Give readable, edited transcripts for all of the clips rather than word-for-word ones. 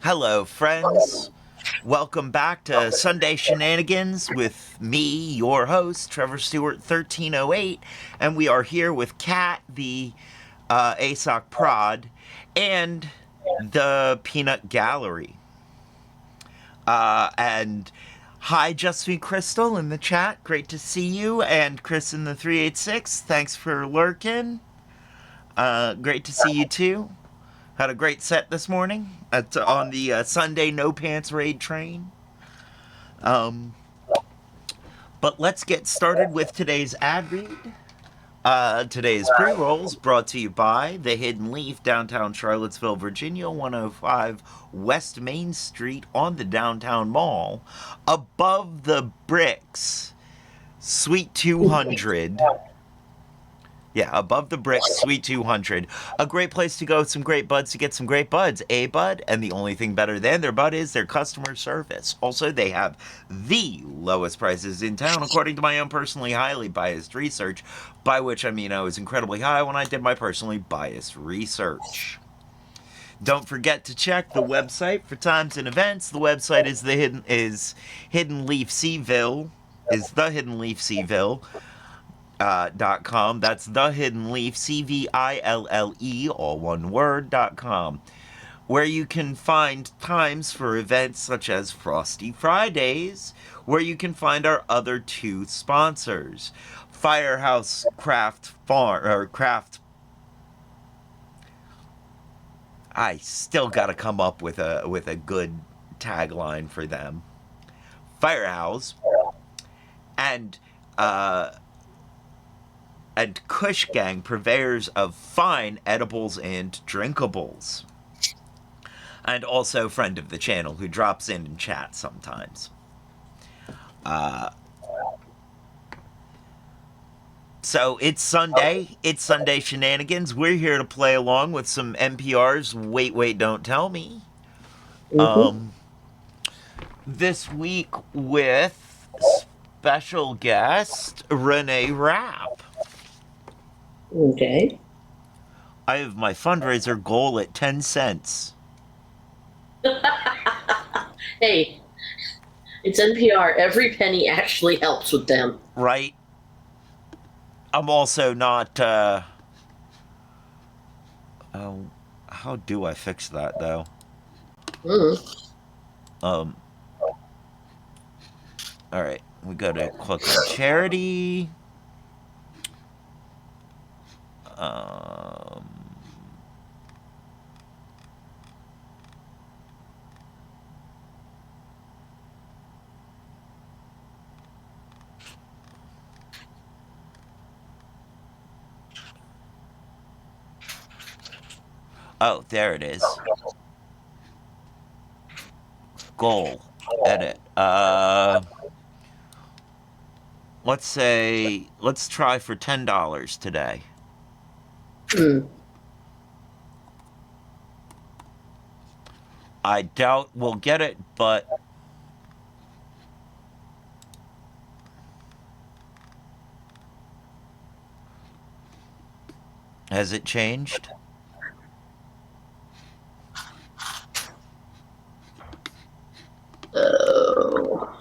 Hello, friends. Welcome back to Sunday Shenanigans with me, your host, Trevor Stewart, 1308. And we are here with Kat, the ASOC Prod, and the Peanut Gallery. And hi, Justine Crystal in the chat. Great to see you. And Chris in the 386. Thanks for lurking. Great to see you too. Had a great set this morning on the Sunday No Pants Raid train. But let's get started with today's ad read. Today's pre-rolls brought to you by The Hidden Leaf, downtown Charlottesville, Virginia, 105 West Main Street on the downtown mall, above the bricks, Suite 200. Yeah, above the bricks, Suite 200. A great place to go with some great buds to get some great buds. A bud, and the only thing better than their bud is their customer service. Also, they have the lowest prices in town, according to my own personally highly biased research, by which I mean I was incredibly high when I did my personally biased research. Don't forget to check the website for times and events. The website is Hidden Leaf Seville, .com. That's The Hidden Leaf, CVILLE, all one word.com, where you can find times for events such as Frosty Fridays, where you can find our other two sponsors, Firehouse Craft Farm, or Craft. I still gotta come up with a good tagline for them. Firehouse and Kush Gang, purveyors of fine edibles and drinkables. And also friend of the channel who drops in and chats sometimes. So it's Sunday. It's Sunday Shenanigans. We're here to play along with some NPR's Wait, Wait, Don't Tell Me. This week with special guest Renee Rapp. Okay. I have my fundraiser goal at 10 cents. Hey, it's NPR. Every penny actually helps with them. Right? I'm also not, oh, how do I fix that, though? Mm. Alright, we gotta click on charity. Oh, there it is. Goal. Edit. Let's try for $10 today. Mm. I doubt we'll get it, but has it changed? Oh.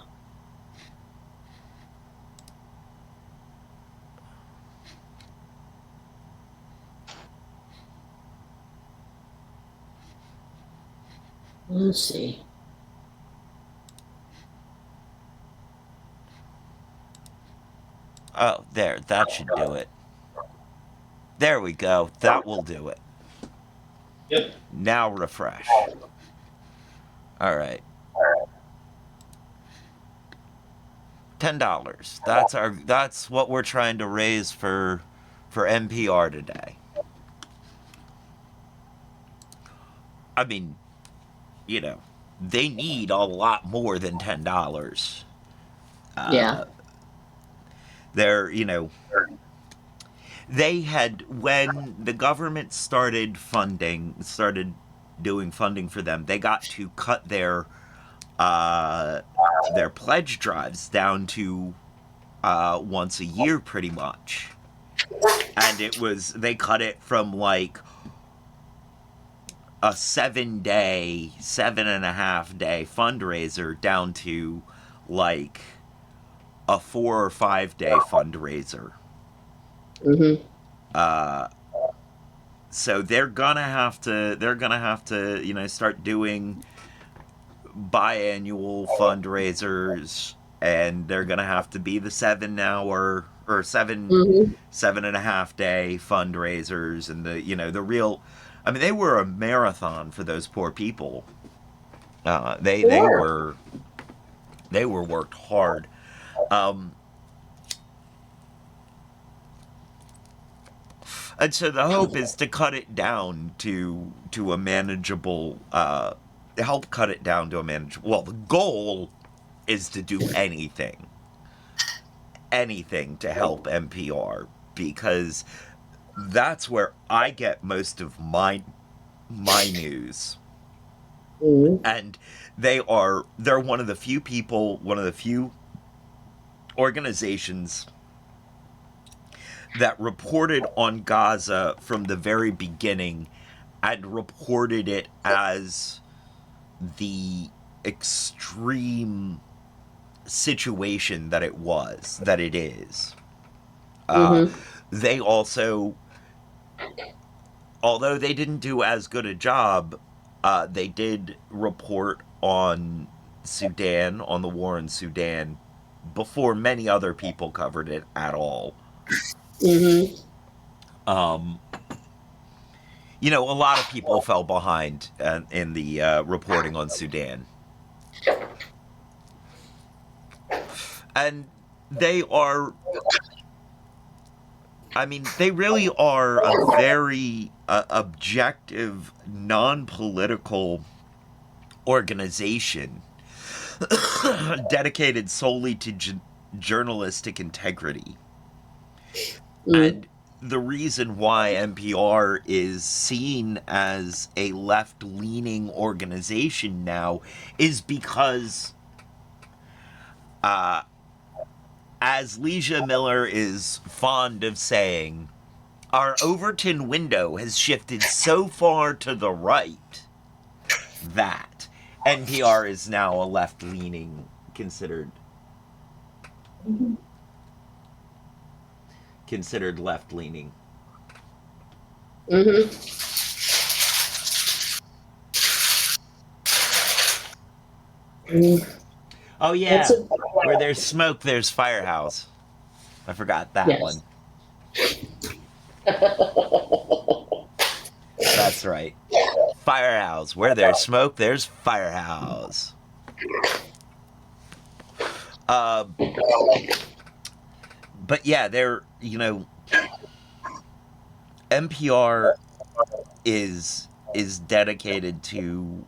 Let's see. Oh, there. That should do it. There we go. That will do it. Yep. Now refresh. Alright. $10. That's what we're trying to raise for NPR today. I mean, you know, they need a lot more than $10. Yeah. They're, you know, they had, when the government started doing funding for them, they got to cut their pledge drives down to once a year, pretty much. And they cut it from like a 7-day, 7.5-day fundraiser down to like a 4 or 5 day fundraiser. Mm-hmm. So they're gonna have to start doing biannual fundraisers, and they're gonna have to be the 7 hour or Mm-hmm. 7.5 day fundraisers, and the real. I mean, they were a marathon for those poor people. They they Sure. were they were worked hard. And so the hope is to cut it down to a manageable, help cut it down to a manageable. Well, the goal is to do anything to help NPR, because that's where I get most of my news. Mm-hmm. And they're one of the few organizations that reported on Gaza from the very beginning, and reported it as the extreme situation that it is. Uh, Mm-hmm. they also, although they didn't do as good a job, they did report on the war in Sudan, before many other people covered it at all. Mm-hmm. A lot of people fell behind in the reporting on Sudan. And they are, I mean, they really are a very objective, non political organization dedicated solely to journalistic integrity. Mm-hmm. And the reason why NPR is seen as a left leaning organization now is because, as Leisha Miller is fond of saying, our Overton window has shifted so far to the right that NPR is now a left leaning, considered left leaning. Mm-hmm. Mm-hmm. Oh That's yeah, a where there's smoke, there's firehouse. I forgot that one. yes. That's right. Firehouse. Where there's smoke, there's firehouse. Uh, but yeah, NPR is dedicated to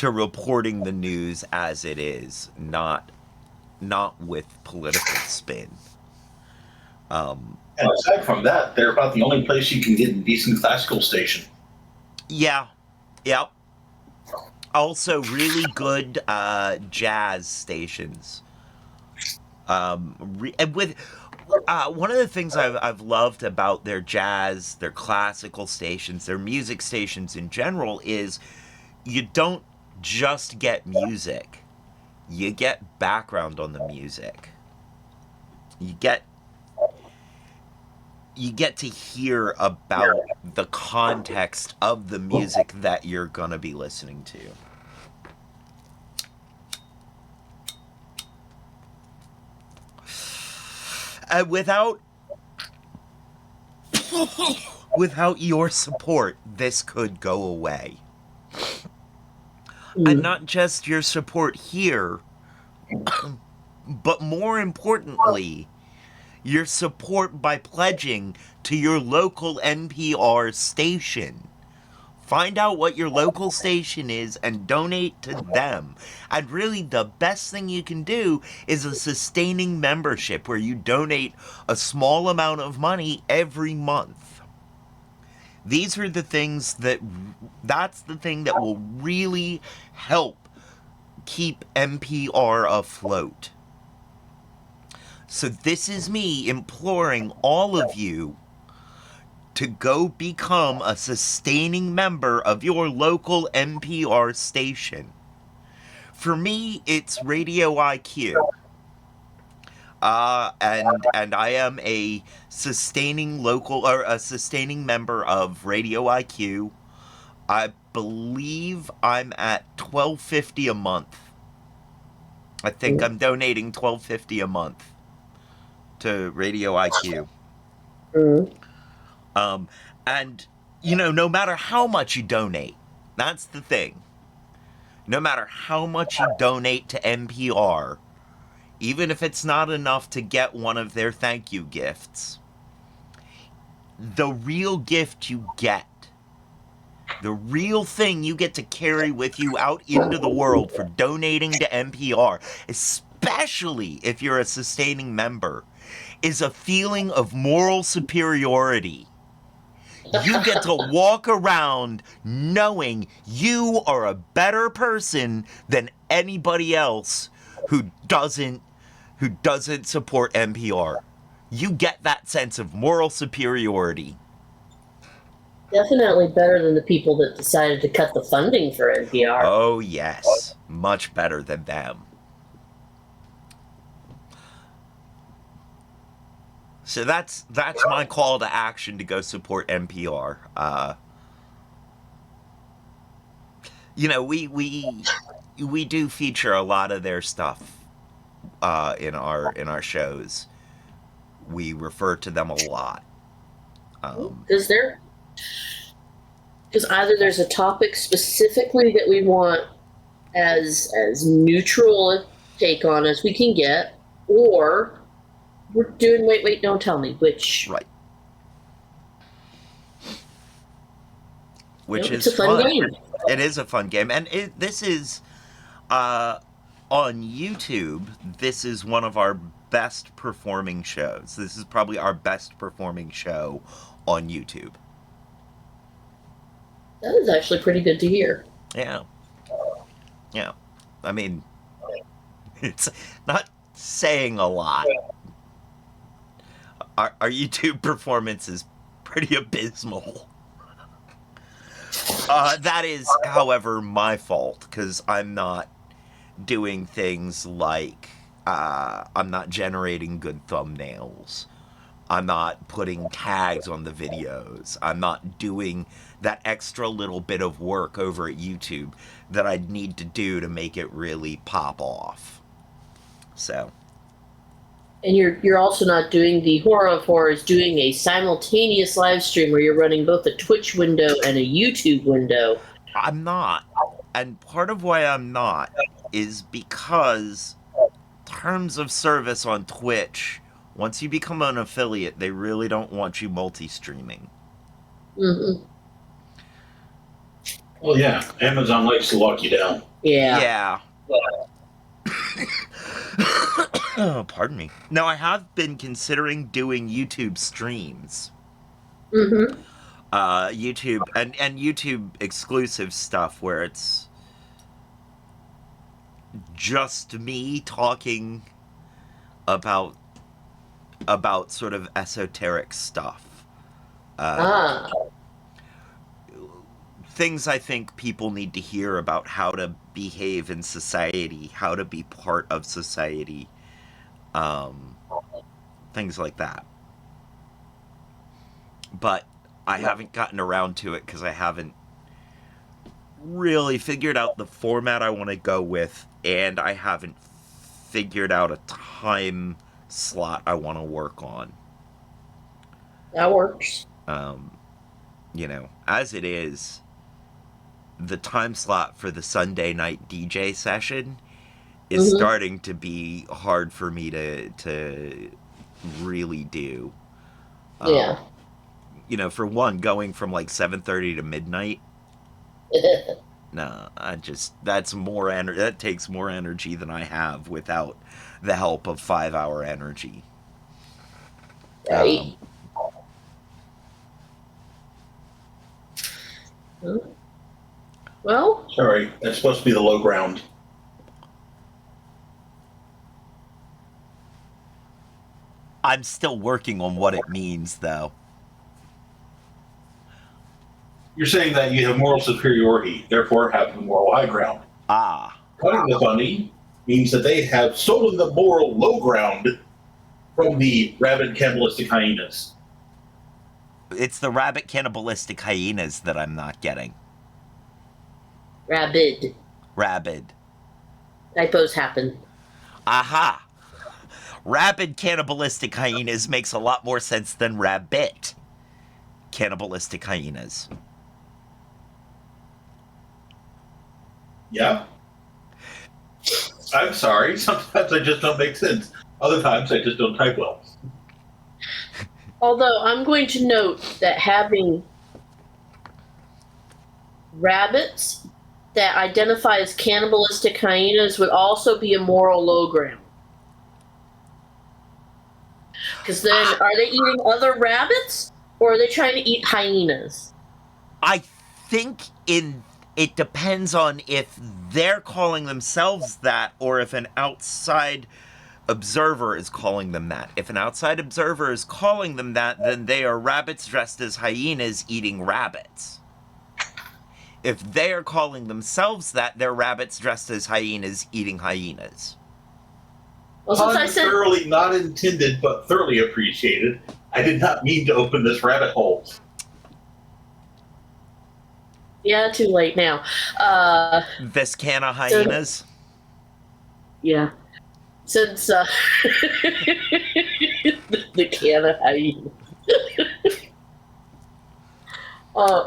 reporting the news as it is, not with political spin. And aside from that, they're about the only place you can get a decent classical station. Yeah, yep. Also, really good jazz stations. And with one of the things I've loved about their classical stations, their music stations in general, is you don't just get music, you get background on the music. You get you get to hear about the context of the music that you're gonna be listening to. Without without your support, this could go away. And Mm-hmm. not just your support here, but more importantly, your support by pledging to your local NPR station. Find out what your local station is and donate to them. And really, the best thing you can do is a sustaining membership where you donate a small amount of money every month. These are the things that's the thing that will really help keep NPR afloat. So this is me imploring all of you to go become a sustaining member of your local NPR station. For me, it's Radio IQ. And I am a sustaining local or a sustaining member of Radio IQ. I believe I'm at $12.50 a month. I think I'm donating $12.50 a month to Radio IQ. Mm. And no matter how much you donate, that's the thing. No matter how much you donate to NPR, even if it's not enough to get one of their thank you gifts, the real gift you get, the real thing you get to carry with you out into the world for donating to NPR, especially if you're a sustaining member, is a feeling of moral superiority. You get to walk around knowing you are a better person than anybody else who doesn't support NPR. You get that sense of moral superiority. Definitely better than the people that decided to cut the funding for NPR. Oh yes, much better than them. So that's my call to action to go support NPR. We do feature a lot of their stuff in our shows. We refer to them a lot. Because either there's a topic specifically that we want as neutral a take on as we can get, or we're doing wait, don't tell me which. Right. Which it's is a fun game. It is a fun game, and this is on YouTube. This is one of our best performing shows. This is probably our best performing show on YouTube. That is actually pretty good to hear. Yeah. I mean, it's not saying a lot. Our YouTube performance is pretty abysmal. That is, however, my fault, because I'm not doing things like I'm not generating good thumbnails. I'm not putting tags on the videos. I'm not doing that extra little bit of work over at YouTube that I'd need to do to make it really pop off. So. And you're also not doing the horror of horrors, doing a simultaneous live stream where you're running both a Twitch window and a YouTube window. I'm not. And part of why I'm not is because terms of service on Twitch, once you become an affiliate, they really don't want you multi-streaming. Mm-hmm. Well, yeah, Amazon likes to lock you down. Yeah. Oh, pardon me. Now, I have been considering doing YouTube streams. Mm-hmm. YouTube and YouTube exclusive stuff where it's just me talking about sort of esoteric stuff. Things I think people need to hear about how to behave in society, how to be part of society, things like that. But I haven't gotten around to it because I haven't really figured out the format I want to go with, and I haven't figured out a time slot I want to work on. That works. As it is, the time slot for the Sunday night DJ session is starting to be hard for me to really do. Yeah. For one, going from like 7:30 to midnight. No, that takes more energy than I have without the help of 5-hour energy. Right. Well, sorry, that's supposed to be the low ground. I'm still working on what it means, though. You're saying that you have moral superiority, therefore have the moral high ground. Ah. Cutting the bunny means that they have stolen the moral low ground from the rabid cannibalistic hyenas. It's the rabbit cannibalistic hyenas that I'm not getting. Rabid. Rabid. Typos happen. Aha! Rabid cannibalistic hyenas makes a lot more sense than rabbit cannibalistic hyenas. Yeah. I'm sorry. Sometimes I just don't make sense. Other times I just don't type well. Although I'm going to note that having rabbits that identify as cannibalistic hyenas would also be a moral low ground. Because then, are they eating other rabbits, or are they trying to eat hyenas? I think it depends on if they're calling themselves that or if an outside observer is calling them that. If an outside observer is calling them that, then they are rabbits dressed as hyenas eating rabbits. If they are calling themselves that, they're rabbits dressed as hyenas eating hyenas. Well, since I Pun said thoroughly not intended, but thoroughly appreciated. I did not mean to open this rabbit hole. yeah, too late now. This can of hyenas? Yeah. Since the can of hyena.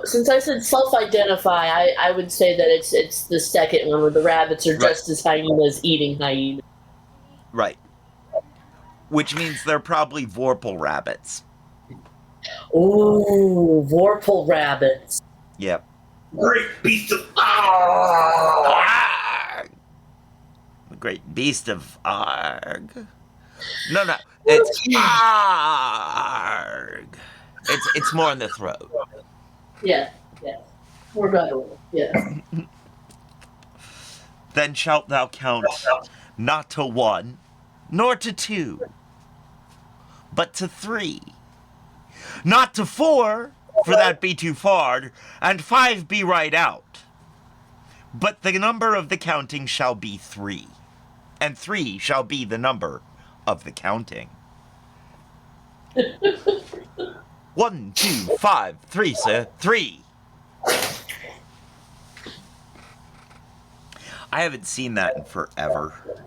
Since I said self-identify, I would say that it's the second one where the rabbits are dressed as hyenas eating hyenas. Right. Which means they're probably Vorpal rabbits. Ooh, Vorpal rabbits. Yep. Great beast of Arg! The great beast of Arg. No, it's Arg. It's more in the throat. Yeah. More guttural. Yeah. Then shalt thou count not to 1, nor to 2, but to 3. Not to 4, for that be too far, and 5 be right out. But the number of the counting shall be 3, and 3 shall be the number of the counting. 1, 2, 5, 3, sir, 3. I haven't seen that in forever.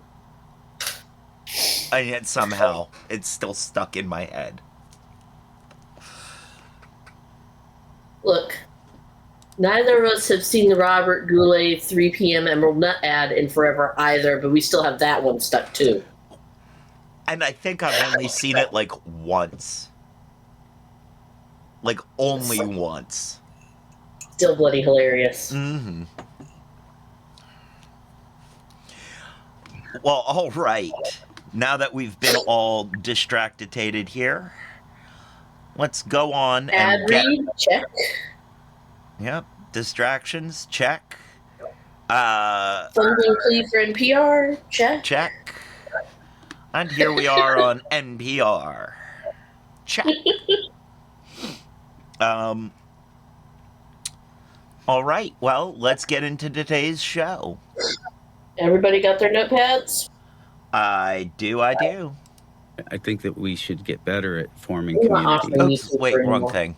And yet somehow it's still stuck in my head. Look, neither of us have seen the Robert Goulet 3 p.m. Emerald Nut ad in forever either, but we still have that one stuck too. And I think I've only seen it like once. Like only once. Still bloody hilarious. Mm-hmm. Well, all right. Now that we've been all distracted here, let's go on and Ad read, check. Yep, distractions, check. Funding plea for NPR, check. Check. And here we are on NPR. Check. All right, well, let's get into today's show. Everybody got their notepads? I do. I think that we should get better at forming community. Oops, wait, wrong thing.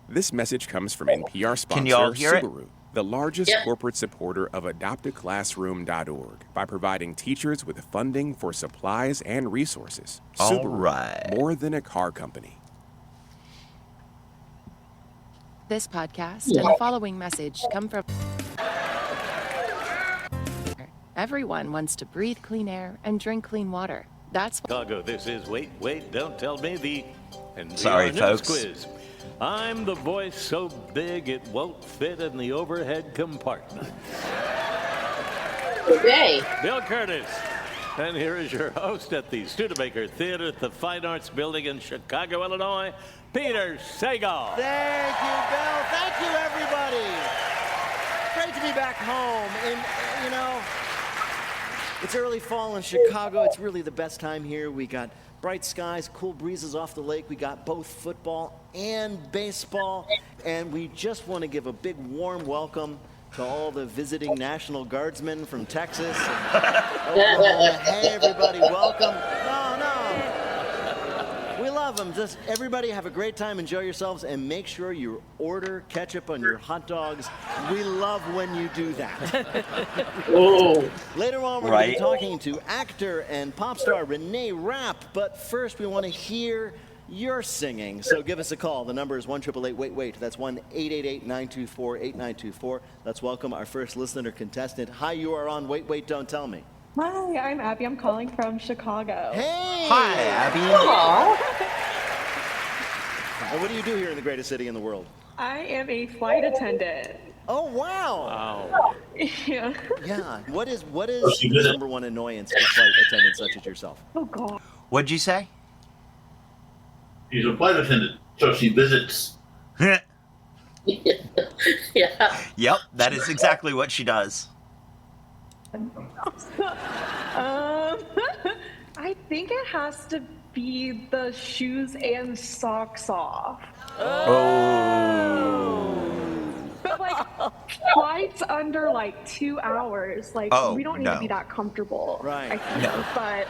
This message comes from NPR sponsor Can you all hear Subaru, the largest corporate supporter of AdoptAClassroom.org by providing teachers with funding for supplies and resources. All Subaru, right. more than a car company. This podcast and the following message come from... Everyone wants to breathe clean air and drink clean water. That's why... Chicago, this is Wait, Don't Tell Me, the NPR Sorry, News folks. Quiz. I'm the voice so big it won't fit in the overhead compartment. Okay. Bill Curtis. And here is your host at the Studebaker Theater at the Fine Arts Building in Chicago, Illinois, Peter Sagal. Thank you, Bill. Thank you, everybody. Great to be back home. And, you know, it's early fall in Chicago. It's really the best time here. We got bright skies, cool breezes off the lake. We got both football and baseball. And we just want to give a big warm welcome to all the visiting National Guardsmen from Texas and Oklahoma. Hey, everybody, welcome. No. We love them. Just everybody have a great time, enjoy yourselves, and make sure you order ketchup on your hot dogs. We love when you do that. Oh, Later on, we're going to be talking to actor and pop star Renee Rapp. But first, we want to hear your singing. So give us a call. The number is 1-888-WAIT-WAIT. That's 1-888-924-8924. Let's welcome our first listener contestant. Hi, you are on Wait, Wait, Don't Tell Me. Hi, I'm Abby. I'm calling from Chicago. Hey! Hi, Abby. And what do you do here in the greatest city in the world? I am a flight attendant. Oh, wow! Wow. Yeah. Yeah. What is the number one annoyance for flight attendants such as yourself? Oh, God. What'd you say? She's a flight attendant, so she visits. yeah. Yep, that is exactly what she does. I think it has to be the shoes and socks off. But like flights under like 2 hours, like we don't need to be that comfortable. Right. I think, but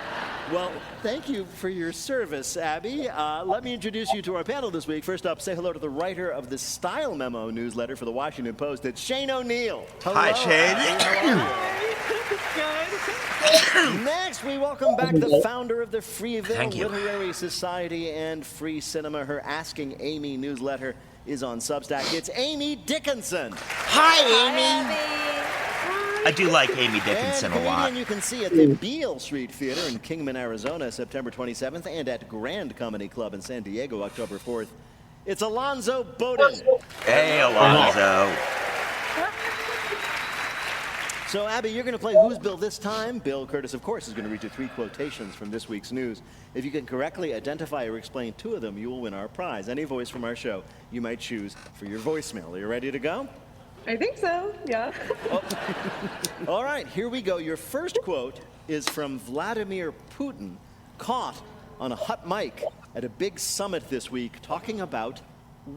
Well, thank you for your service, Abby. Let me introduce you to our panel this week. First up, say hello to the writer of the Style Memo newsletter for the Washington Post. It's Shane O'Neill. Hello, Hi, Shane. Abby. How are you? Next, we welcome back the founder of the Freeville Literary Society and Free Cinema. Her Asking Amy newsletter is on Substack. It's Amy Dickinson. Hi, Amy. I do like Amy Dickinson a lot. And you can see at the Beale Street Theater in Kingman, Arizona, September 27th, and at Grand Comedy Club in San Diego, October 4th. It's Alonzo Bowden. Hey, Alonzo. So, Abby, you're going to play Who's Bill this time. Bill Curtis, of course, is going to read you 3 quotations from this week's news. If you can correctly identify or explain 2 of them, you will win our prize. Any voice from our show you might choose for your voicemail. Are you ready to go? I think so, yeah. All right, here we go. Your first quote is from Vladimir Putin, caught on a hot mic at a big summit this week talking about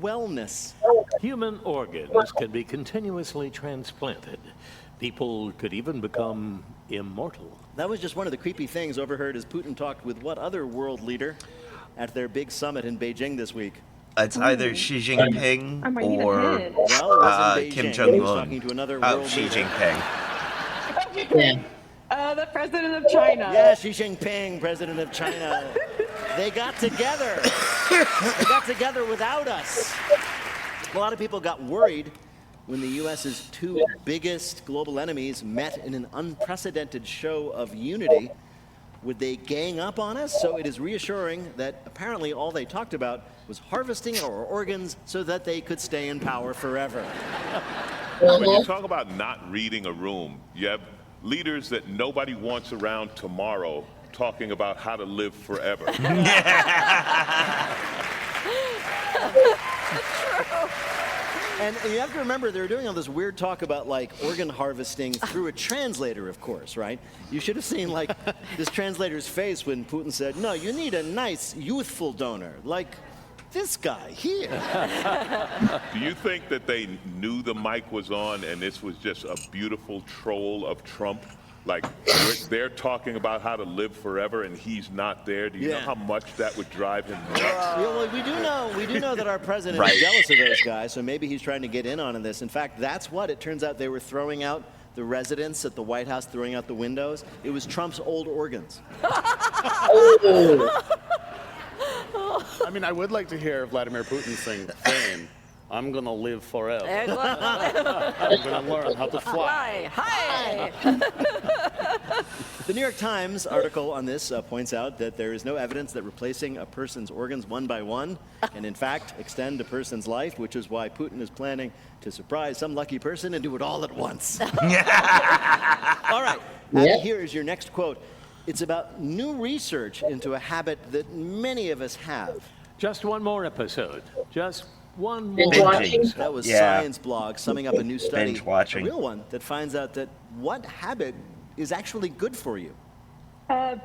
wellness. Human organs can be continuously transplanted. People could even become immortal. That was just one of the creepy things overheard as Putin talked with what other world leader at their big summit in Beijing this week? It's either Xi Jinping I might need a or hint. Well, it was in Beijing. Kim He was Jong-un. talking to another world Xi leader. Jinping. The president of China. Yeah, Xi Jinping, president of China. They got together. They got together without us. A lot of people got worried when the U.S.'s 2 biggest global enemies met in an unprecedented show of unity. Would they gang up on us? So it is reassuring that apparently all they talked about was harvesting our organs so that they could stay in power forever. When you talk about not reading a room, you have leaders that nobody wants around tomorrow talking about how to live forever. And you have to remember, they were doing all this weird talk about, like, organ harvesting through a translator, of course, right? You should have seen, like, this translator's face when Putin said, no, you need a nice, youthful donor, like this guy here. Do you think that they knew the mic was on and this was just a beautiful troll of Trump? Like, they're talking about how to live forever and he's not there. Do you know how much that would drive him nuts? Well, we do know that our president is jealous of those guys, so maybe he's trying to get in on this. In fact, that's what it turns out they were throwing out the residents at the White House, throwing out the windows. It was Trump's old organs. I mean, I would like to hear Vladimir Putin saying, I'm going to live forever. I'm going to learn how to fly. Hi. The New York Times article on this points out that there is no evidence that replacing a person's organs one by one can, in fact, extend a person's life, which is why Putin is planning to surprise some lucky person and do it all at once. All right, Abby, here is your next quote. It's about new research into a habit that many of us have. Just one more episode. Just one more. That was Science Blog summing up a new study, Binge watching. a real one, that finds out that what habit is actually good for you.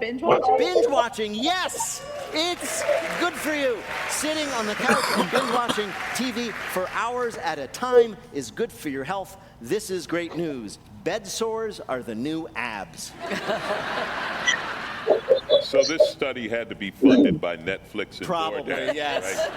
Binge watching? Binge watching, yes! It's good for you. Sitting on the couch and binge watching TV for hours at a time is good for your health. This is great news. Bed sores are the new abs. So this study had to be funded by Netflix and Probably, DoorDash, yes.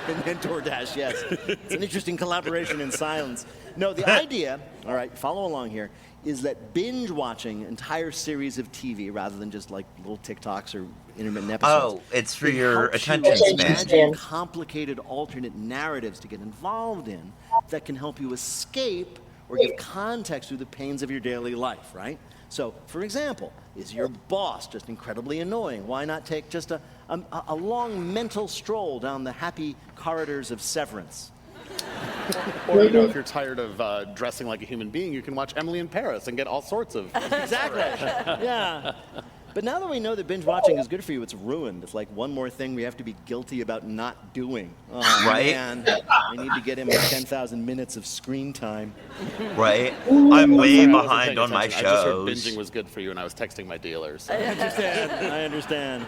right? And DoorDash, yes. It's an interesting collaboration in silence. No, the idea, all right, follow along here, is that binge watching entire series of TV rather than just like little TikToks or intermittent episodes. Oh, it's for your helps you attention span. imagine complicated alternate narratives to get involved in that can help you escape or give context to the pains of your daily life, right? So, for example, is your boss just incredibly annoying? Why not take just a long mental stroll down the happy corridors of Severance? Or, you know, if you're tired of dressing like a human being, you can watch Emily in Paris and get all sorts of... Exactly. Yeah. But now that we know that binge watching is good for you, it's ruined. It's like one more thing we have to be guilty about not doing. Oh, Right? Man, I need to get in my 10,000 minutes of screen time. Right? I'm way Sorry, I wasn't behind paying on my attention. I just heard shows. binging was good for you, and I was texting my dealers. I understand.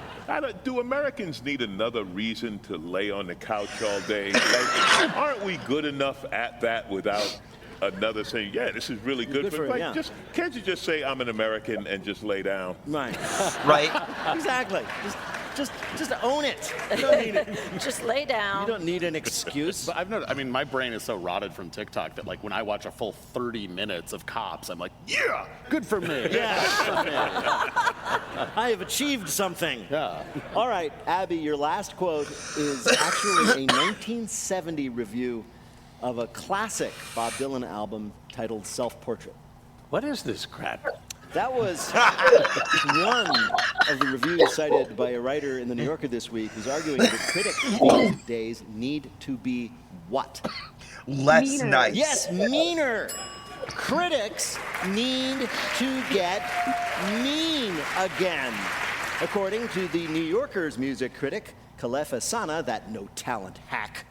Do Americans need another reason to lay on the couch all day? Like, aren't we good enough at that without another saying, yeah, this is really good, for you, like, yeah. can't you just say I'm an American and just lay down? Right. Right? Exactly. Just own it. You don't need it. Just lay down. You don't need an excuse. But I've noticed, I mean, my brain is so rotted from TikTok that, like, when I watch a full 30 minutes of Cops, I'm like, yeah, good for me. Yeah. I have achieved something. Yeah. All right, Abby, your last quote is actually a 1970 review of a classic Bob Dylan album titled Self-Portrait. What is this crap? That was one of the reviews cited by a writer in the New Yorker this week who's arguing that critics these days need to be what? Less Meaner. nice. Yes, meaner. Critics need to get mean again. According to the New Yorker's music critic, Khalef Asana, that no-talent hack.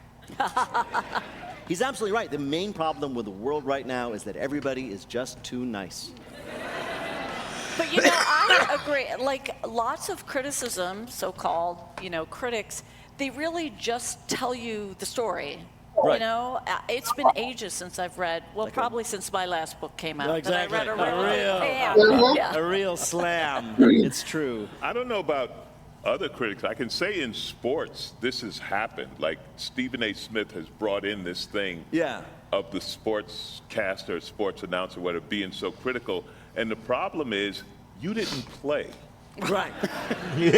He's absolutely right. The main problem with the world right now is that everybody is just too nice. But you know, I agree. Like lots of criticism, so-called, you know, critics, they really just tell you the story. Right. You know, it's been ages since I've read. Well, Like probably since my last book came out. Exactly. That I read a real A yeah. real slam. It's true. I don't know about other critics. I can say in sports, this has happened. Like Stephen A. Smith has brought in this thing Yeah. of the sportscaster, sports announcer, whatever, being so critical. And the problem is, you didn't play. Right. How can you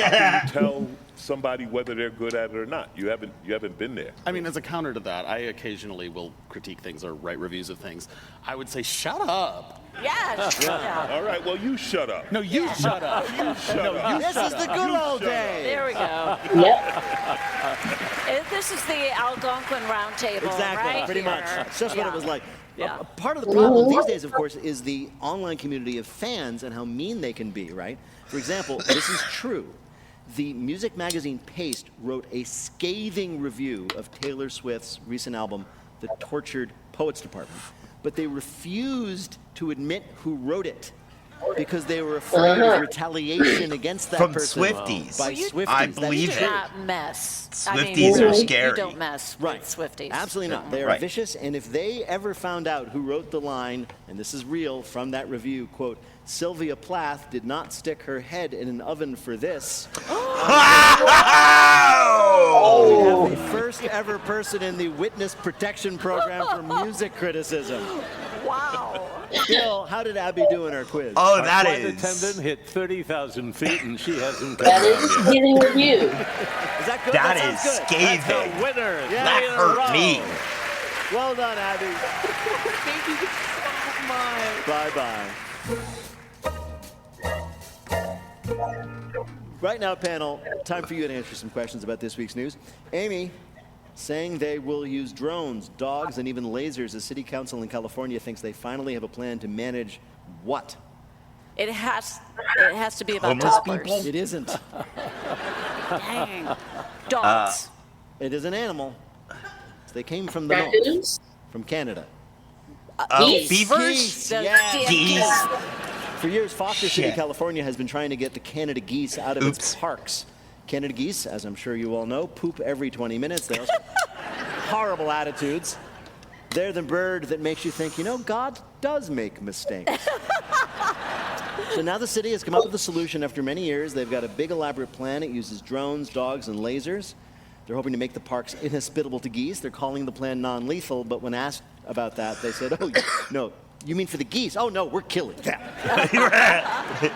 tell somebody whether they're good at it or not? You haven't been there. I mean, as a counter to that, I occasionally will critique things or write reviews of things. I would say, shut up. Yeah. All right, well, you shut up. No, you shut up. You shut up. This is the good old days. There we go. Yep. This is the Algonquin Round Table, Exactly, right pretty here. much. That's just what it was like. Yeah. Part of the problem these days, of course, is the online community of fans and how mean they can be, right? For example, this is true. The music magazine Paste wrote a scathing review of Taylor Swift's recent album, The Tortured Poets Department, but they refused to admit who wrote it because they were afraid of retaliation against that From person. Swifties. By You- Swifties. I That's believe You true. do not mess. Swifties are scary. You don't mess Right. with Swifties. Absolutely not. They are Right. vicious, and if they ever found out who wrote the line, and this is real from that review, quote, Sylvia Plath did not stick her head in an oven for this. We have the first ever person in the witness protection program for music criticism. Wow. Bill, how did Abby do in our quiz? Oh, Our that flight is. attendant hit 30,000 feet and she hasn't come That down is yet. getting reviewed. Is that good? That sounds is good. That's scathing. a winner. Yeah. That Three in a hurt row. me. Well done, Abby. Thank you so much. Bye-bye. Right now, panel, time for you to answer some questions about this week's news. Amy, saying they will use drones, dogs, and even lasers, the city council in California thinks they finally have a plan to manage what? It has to be about Homeless toddlers. people? It isn't. Dang. Dogs. It is an animal. They came from the north, Raccoons? from Canada. Geese? Beavers? Geese, The yeah. Geese. For years, Foster City, Shit. California has been trying to get the Canada geese out of its Oops. parks. Canada geese, as I'm sure you all know, poop every 20 minutes. They also have horrible attitudes. They're the bird that makes you think, God does make mistakes. So now the city has come up with a solution after many years. They've got a big elaborate plan. It uses drones, dogs, and lasers. They're hoping to make the parks inhospitable to geese. They're calling the plan non-lethal, but when asked about that, they said, no, you mean for the geese? Oh, no, we're killing them.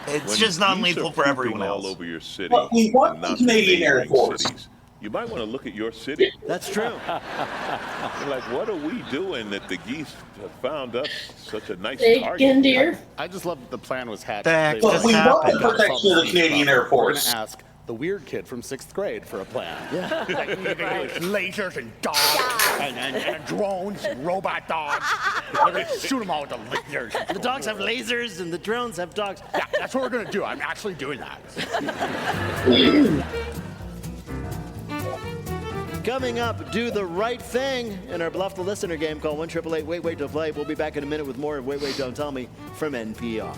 It's just non-lethal for everyone else. All over your city. Well, we want and not the Canadian Air neighboring Force. cities. You might want to look at your city. That's true. You're like, what are we doing that the geese have found us such a nice Bacon, target? dear. I just love that the plan was hatched. The heck They just were like, happened? We want the protection of the Canadian Air We're Force. going to ask the weird kid from 6th grade for a plan. Yeah. Lasers and dogs and drones and robot dogs. We're going to shoot them all with the lasers. The dogs have lasers and the drones have dogs. Yeah, that's what we're going to do. I'm actually doing that. Coming up, do the right thing in our Bluff the Listener game. Call 1-888-WAIT-WAIT to play. We'll be back in a minute with more of Wait, Wait, Don't Tell Me from NPR.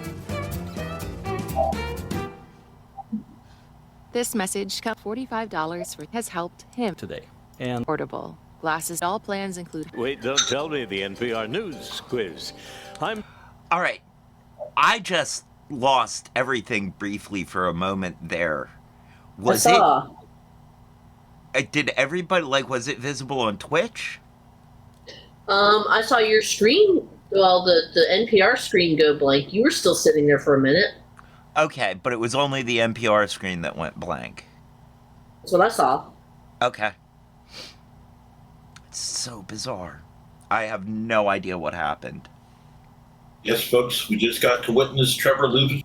This message comes $45 has helped him today. And affordable. Glasses, all plans include. Wait, don't tell me the NPR News quiz. All right. I just lost everything briefly for a moment there. Was it? Did everybody, was it visible on Twitch? I saw your screen, the NPR screen go blank. You were still sitting there for a minute. Okay, but it was only the NPR screen that went blank. That's what I saw. Okay. It's so bizarre. I have no idea what happened. Yes, folks, we just got to witness Trevor lose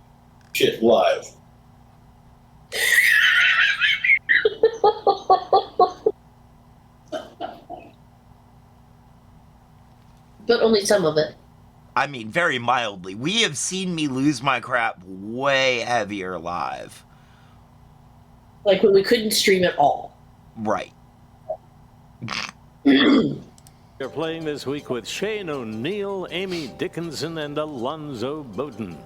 shit live. But only some of it. I mean, very mildly. We have seen me lose my crap way heavier live. Like when we couldn't stream at all. Right. You're playing this week with Shane O'Neill, Amy Dickinson, and Alonzo Bowden.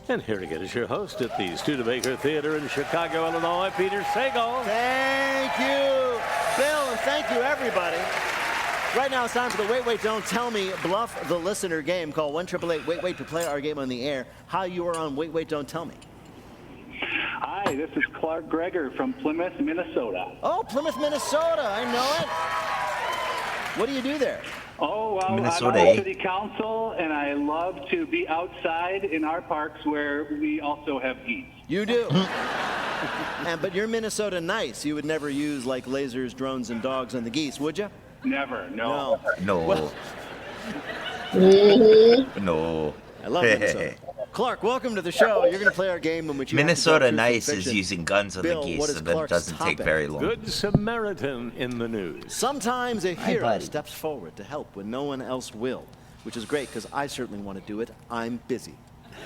And here to get us your host at the Studebaker Theater in Chicago, Illinois, Peter Sagal. Thank you, Bill, and thank you, everybody. Right now, it's time for the Wait, Wait, Don't Tell Me Bluff the Listener game. Call 1-888-WAIT-WAIT to play our game on the air. How you are on Wait, Wait, Don't Tell Me. Hi, this is Clark Greger from Plymouth, Minnesota. Oh, Plymouth, Minnesota. I know it. What do you do there? Oh, well, Minnesota, I'm on city council, and I love to be outside in our parks where we also have geese. You do. But you're Minnesota nice. You would never use, lasers, drones, and dogs on the geese, would you? Never, no. No. Well, no. I love Minnesota. Clark, welcome to the show. You're going to play our game in which you Minnesota have to nice is using guns on Bill, the geese, what is so that it Clark's doesn't take topic? very long. Good Samaritan in the news. Sometimes a hero buddy. steps forward to help when no one else will, which is great because I certainly want to do it. I'm busy.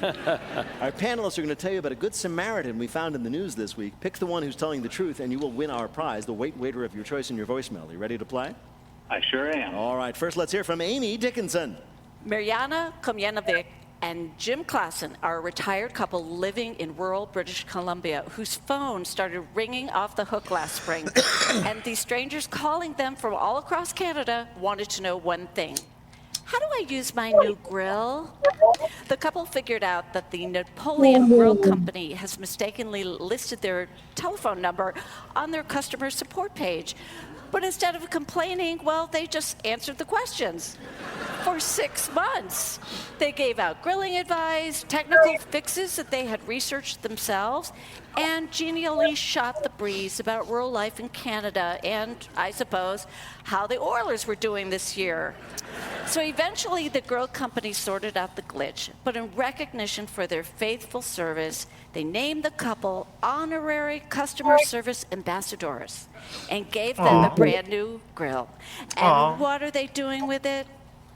Our panelists are going to tell you about a good Samaritan we found in the news this week. Pick the one who's telling the truth, and you will win our prize, the Wait Waiter of your choice in your voicemail. Are you ready to play? I sure am. All right, first let's hear from Amy Dickinson. Mariana Komjanovic and Jim Klassen are a retired couple living in rural British Columbia whose phone started ringing off the hook last spring. And these strangers calling them from all across Canada wanted to know one thing. How do I use my new grill? The couple figured out that the Napoleon Grill Company has mistakenly listed their telephone number on their customer support page. But instead of complaining, well, they just answered the questions. For 6 months, they gave out grilling advice, technical fixes that they had researched themselves, and genially shot the breeze about rural life in Canada and, I suppose, how the Oilers were doing this year. So eventually, the grill company sorted out the glitch, but in recognition for their faithful service, they named the couple honorary customer service ambassadors and gave them a brand new grill. And what are they doing with it?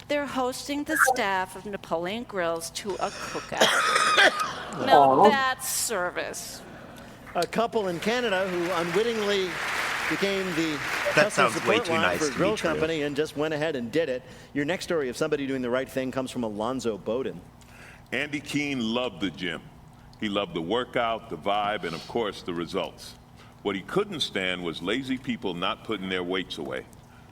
They're hosting the staff of Napoleon Grills to a cookout. Now that's service. A couple in Canada who unwittingly became the That customer sounds way support too line nice for a to be grill true. company and just went ahead and did it. Your next story of somebody doing the right thing comes from Alonzo Bowden. Andy Keene loved the gym. He loved the workout, the vibe, and of course, the results. What he couldn't stand was lazy people not putting their weights away.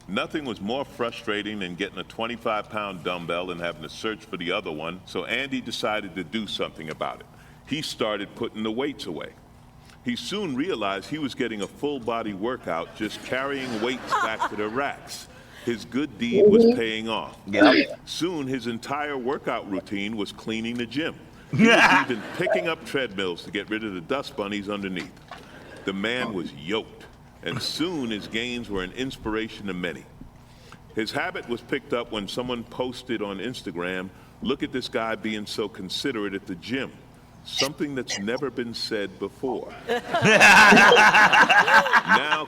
Nothing was more frustrating than getting a 25-pound dumbbell and having to search for the other one, so Andy decided to do something about it. He started putting the weights away. He soon realized he was getting a full-body workout just carrying weights back to the racks. His good deed was paying off. Soon, his entire workout routine was cleaning the gym. He was even picking up treadmills to get rid of the dust bunnies underneath. The man was yoked, and soon his gains were an inspiration to many. His habit was picked up when someone posted on Instagram, "Look at this guy being so considerate at the gym." Something that's never been said before. Now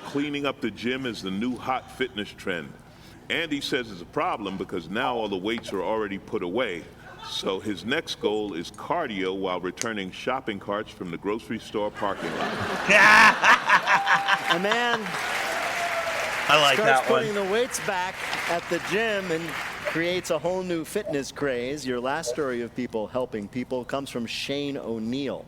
cleaning up the gym is the new hot fitness trend. Andy says it's a problem because now all the weights are already put away. So his next goal is cardio while returning shopping carts from the grocery store parking lot. A man I like starts that one. putting the weights back at the gym and creates a whole new fitness craze. Your last story of people helping people comes from Shane O'Neill.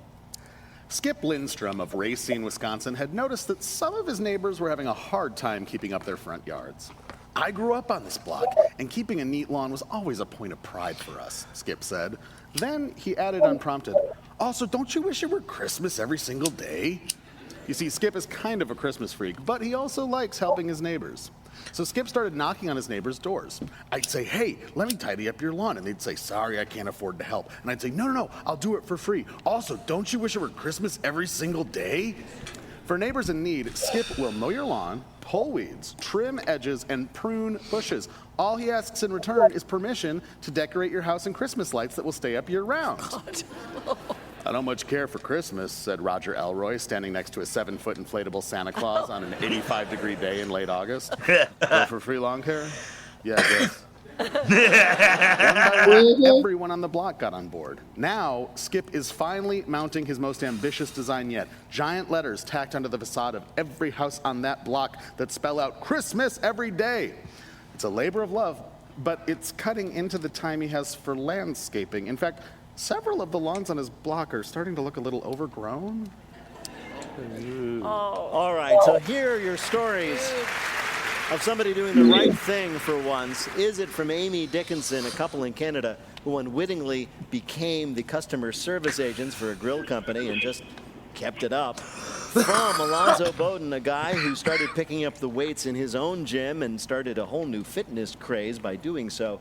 Skip Lindstrom of Racine, Wisconsin, had noticed that some of his neighbors were having a hard time keeping up their front yards. "I grew up on this block, and keeping a neat lawn was always a point of pride for us," Skip said. Then he added unprompted, "Also, don't you wish it were Christmas every single day?" You see, Skip is kind of a Christmas freak, but he also likes helping his neighbors. So Skip started knocking on his neighbors' doors. I'd say, "Hey, let me tidy up your lawn." And they'd say, "Sorry, I can't afford to help." And I'd say, No, I'll do it for free. Also, don't you wish it were Christmas every single day?" For neighbors in need, Skip will mow your lawn, pull weeds, trim edges, and prune bushes. All he asks in return is permission to decorate your house in Christmas lights that will stay up year-round. "I don't much care for Christmas," said Roger Elroy, standing next to a 7-foot inflatable Santa Claus on an 85-degree day in late August. "Go for free lawn care?" "Yeah, I guess." One by one, everyone on the block got on board. Now, Skip is finally mounting his most ambitious design yet. Giant letters tacked onto the facade of every house on that block that spell out "Christmas every day." It's a labor of love, but it's cutting into the time he has for landscaping. In fact, several of the lawns on his block are starting to look a little overgrown. All right, so here are your stories of somebody doing the right thing for once. Is it from Amy Dickinson, a couple in Canada who unwittingly became the customer service agents for a grill company and just kept it up? From Alonzo Bowden, a guy who started picking up the weights in his own gym and started a whole new fitness craze by doing so.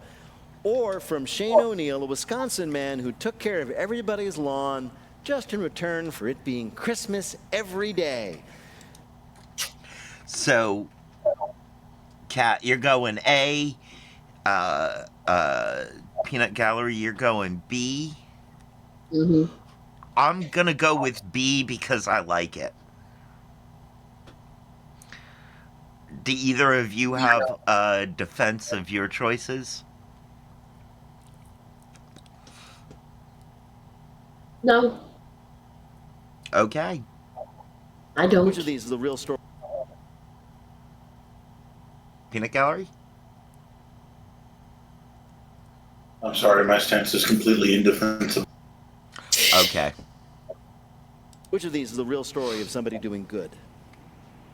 Or from Shane O'Neill, a Wisconsin man who took care of everybody's lawn just in return for it being Christmas every day. So, Kat, you're going A. Peanut Gallery, you're going B. I'm going to go with B because I like it. Do either of you have a defense of your choices? No. Okay. I don't. Which of these is the real story? Peanut Gallery? I'm sorry, my stance is completely indefensible. Okay. Which of these is the real story of somebody doing good?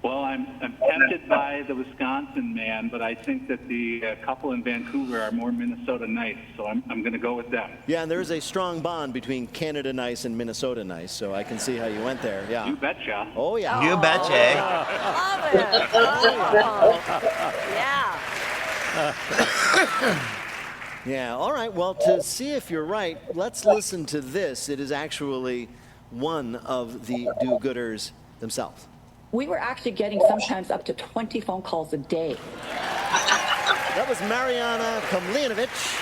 Well, I'm tempted by the Wisconsin man, but I think that the couple in Vancouver are more Minnesota nice, so I'm going to go with them. Yeah, and there is a strong bond between Canada nice and Minnesota nice, so I can see how you went there. Yeah. You betcha. Oh, yeah. You betcha. Love it. Oh, yeah. Yeah, all right. Well, to see if you're right, let's listen to this. It is actually one of the do-gooders themselves. We were actually getting sometimes up to 20 phone calls a day. That was Mariana Komlinovich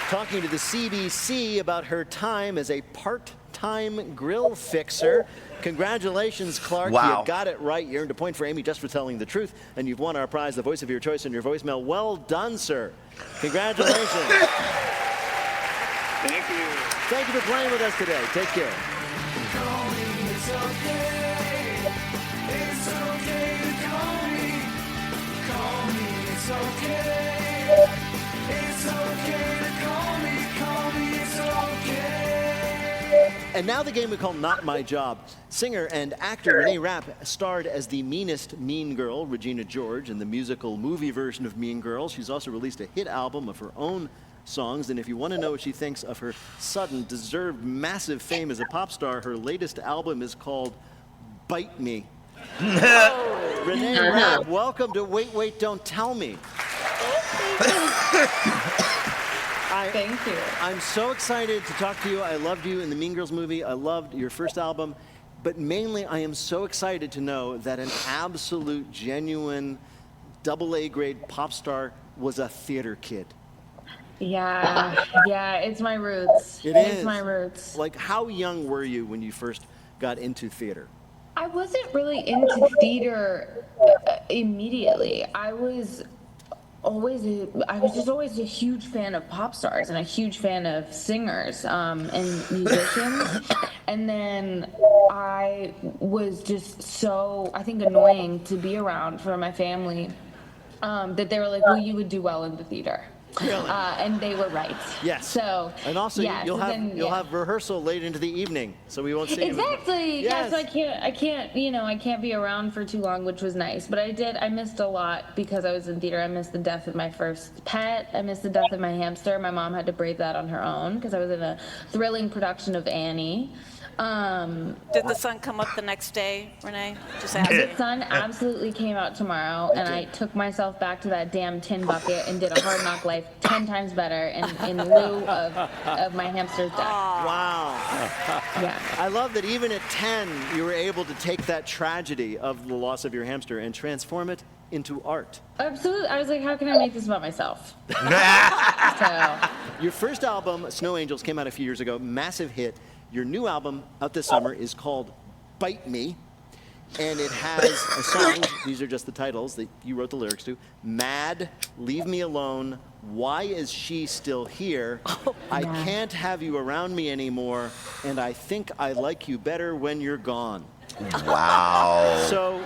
talking to the CBC about her time as a part-time grill fixer. Congratulations, Clark. Wow. You got it right. You earned a point for Amy just for telling the truth, and you've won our prize, the voice of your choice, in your voicemail. Well done, sir. Congratulations. Thank you. Thank you for playing with us today. Take care. And now the game we call Not My Job. Singer and actor Renee Rapp starred as the meanest Mean Girl, Regina George, in the musical movie version of Mean Girls. She's also released a hit album of her own songs, and if you want to know what she thinks of her sudden, deserved massive fame as a pop star, her latest album is called Bite Me. Renee Rapp, welcome to Wait, Wait, Don't Tell Me. Thank you. I'm so excited to talk to you. I loved you in the Mean Girls movie. I loved your first album. But mainly, I am so excited to know that an absolute, genuine, AA grade pop star was a theater kid. Yeah, it's my roots. It's my roots. Like, how young were you when you first got into theater? I wasn't really into theater immediatally. I was just always a huge fan of pop stars and a huge fan of singers and musicians. And then I was just so, I think, annoying to be around for my family that they were like, well, you would do well in the theater. Really? And they were right. Yes. So, and also, yeah, you'll have rehearsal late into the evening, so we won't see you. Exactly. Yes. So I can't be around for too long, which was nice. But I missed a lot because I was in theater. I missed the death of my first pet. I missed the death of my hamster. My mom had to brave that on her own because I was in a thrilling production of Annie. Did the sun come up the next day, Renee? Just The sun absolutely came out tomorrow, and I took myself back to that damn tin bucket and did a Hard Knock Life 10 times better in lieu of my hamster's death. Wow. Yeah. I love that even at 10, you were able to take that tragedy of the loss of your hamster and transform it into art. Absolutely. I was like, how can I make this about myself? Your first album, Snow Angels, came out a few years ago, massive hit. Your new album out this summer is called Bite Me, and it has a song, these are just the titles that you wrote the lyrics to, Mad, Leave Me Alone, Why Is She Still Here, I Can't Have You Around Me Anymore, and I Think I Like You Better When You're Gone. Wow. So,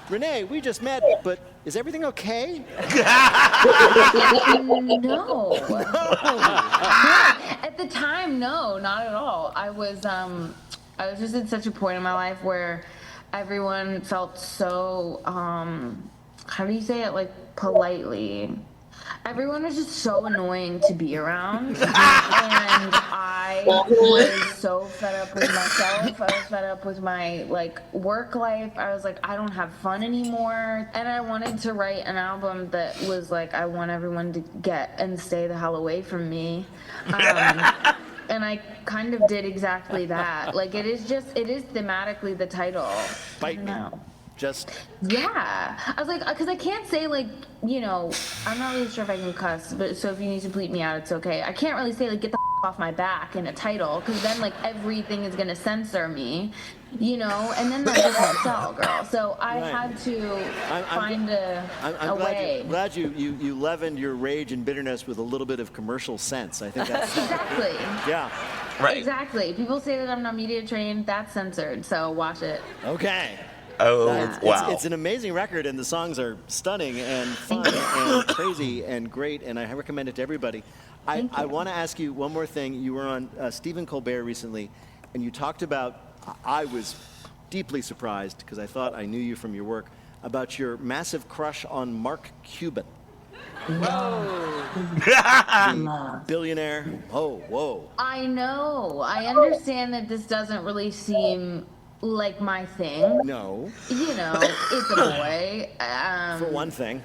Renee, we just met, but is everything okay? No. At the time, no, not at all. I was just at such a point in my life where everyone felt so, how do you say it, like, politely? Everyone was just so annoying to be around, and I was so fed up with myself. I was fed up with my work life. I was like, I don't have fun anymore, and I wanted to write an album that was like, I want everyone to get and stay the hell away from me. And I kind of did exactly that. Like, it is thematically the title. Bite Me. Yeah. I was like, because I can't say, like, I'm not really sure if I can cuss, but so if you need to bleep me out, it's okay. I can't really say, like, get the off my back in a title, because then, like, everything is going to censor me, and then that just won't sell, girl. So I had to find a way. I'm glad you leavened your rage and bitterness with a little bit of commercial sense. I think that's exactly. Yeah. Right. Exactly. People say that I'm not media trained. That's censored. So watch it. Okay. Oh, wow. It's an amazing record, and the songs are stunning and fun and crazy and great, and I recommend it to everybody. I want to ask you one more thing. You were on Stephen Colbert recently, and you talked about, I was deeply surprised, because I thought I knew you from your work, about your massive crush on Mark Cuban. Whoa. Billionaire. Oh, whoa. I know. I understand that this doesn't really seem like my thing. No. It's a boy. For one thing.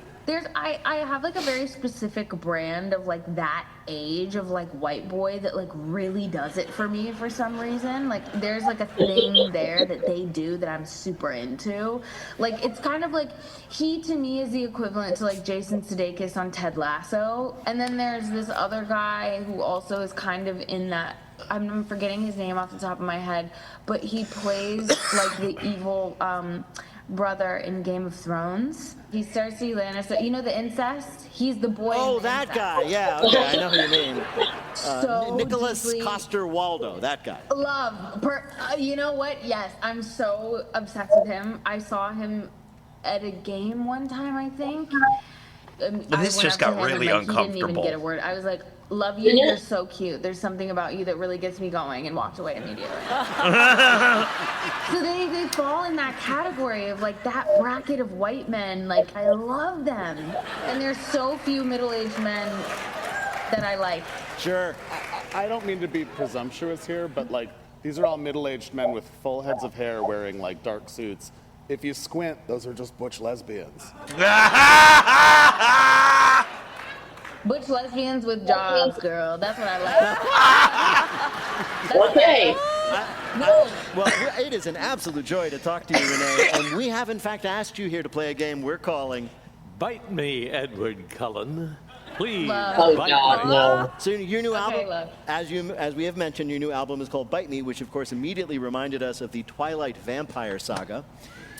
I have like a very specific brand of like that age of like white boy that like really does it for me for some reason. Like there's like a thing there that they do that I'm super into. Like it's kind of like he to me is the equivalent to like Jason Sudeikis on Ted Lasso. And then there's this other guy who also is kind of in that, I'm forgetting his name off the top of my head, but he plays like the evil brother in Game of Thrones. He's Cersei Lannister. You know the incest? He's the boy. Oh, that guy. Yeah, okay, I know who you mean. So Nicholas deeply Coster-Waldau, that guy. Love. You know what? Yes, I'm so obsessed with him. I saw him at a game one time, I think. This just got really uncomfortable. He didn't even get a word. I was like, love you. You're so cute. There's something about you that really gets me going, and walked away immediately. So they fall in that category of like that bracket of white men. Like I love them, and there's so few middle-aged men that I like. Sure. I don't mean to be presumptuous here, but like these are all middle-aged men with full heads of hair wearing like dark suits. If you squint, those are just butch lesbians. Butch lesbians with jobs, girl. That's what I like. Okay. Well, it is an absolute joy to talk to you, Renee. And we have, in fact, asked you here to play a game we're calling Bite Me, Edward Cullen. Please. Oh, God, no. So your new album, as we have mentioned, your new album is called Bite Me, which, of course, immediately reminded us of the Twilight vampire saga.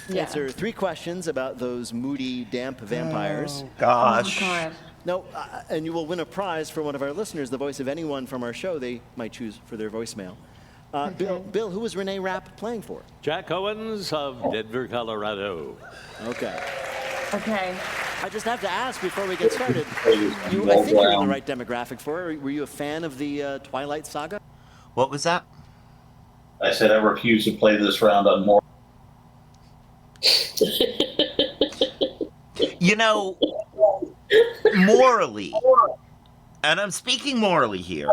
Yeah. Answer 3 questions about those moody, damp vampires. Oh, gosh. Oh, God. No, and you will win a prize for one of our listeners, the voice of anyone from our show they might choose for their voicemail. Bill, who was Renee Rapp playing for? Jack Owens of Denver, Colorado. Okay. Okay. I just have to ask before we get started. I think you're in the right demographic for it. Were you a fan of the Twilight saga? What was that? I said I refuse to play this round on more. You know, morally, and I'm speaking morally here,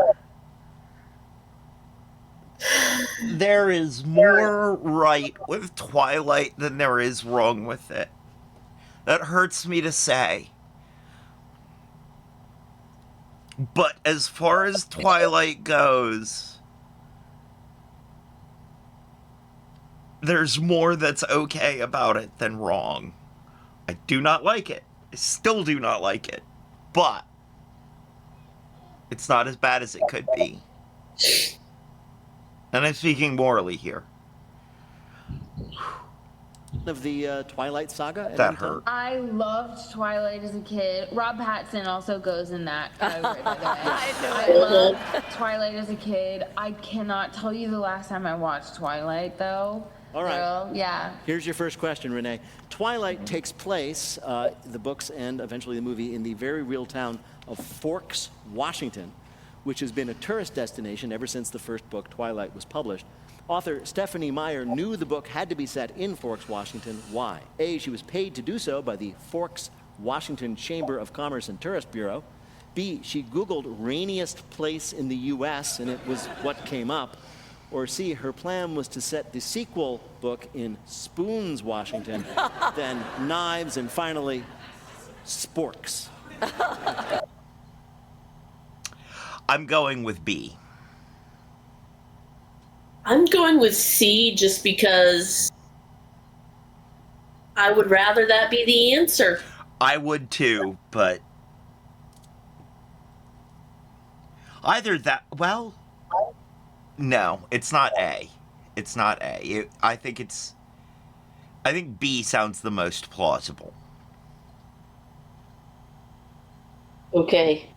there is more right with Twilight than there is wrong with it. That hurts me to say. But as far as Twilight goes, there's more that's okay about it than wrong. I do not like it. I still do not like it. But it's not as bad as it could be. And I'm speaking morally here. Of the Twilight saga? That hurt. I loved Twilight as a kid. Rob Pattinson also goes in that category, by the way. I loved Twilight as a kid. I cannot tell you the last time I watched Twilight, though. All right. Girl, yeah. Here's your first question, Renee. Twilight takes place, the books and eventually the movie, in the very real town of Forks, Washington, which has been a tourist destination ever since the first book, Twilight, was published. Author Stephanie Meyer knew the book had to be set in Forks, Washington. Why? A, she was paid to do so by the Forks, Washington Chamber of Commerce and Tourist Bureau. B, she Googled rainiest place in the U.S., and it was what came up. Or C, her plan was to set the sequel book in Spoons, Washington, then Knives, and finally, Sporks. I'm going with B. I'm going with C just because I would rather that be the answer. I would too, but either that, well, no, it's not A. It's not A. I think B sounds the most plausible. Okay.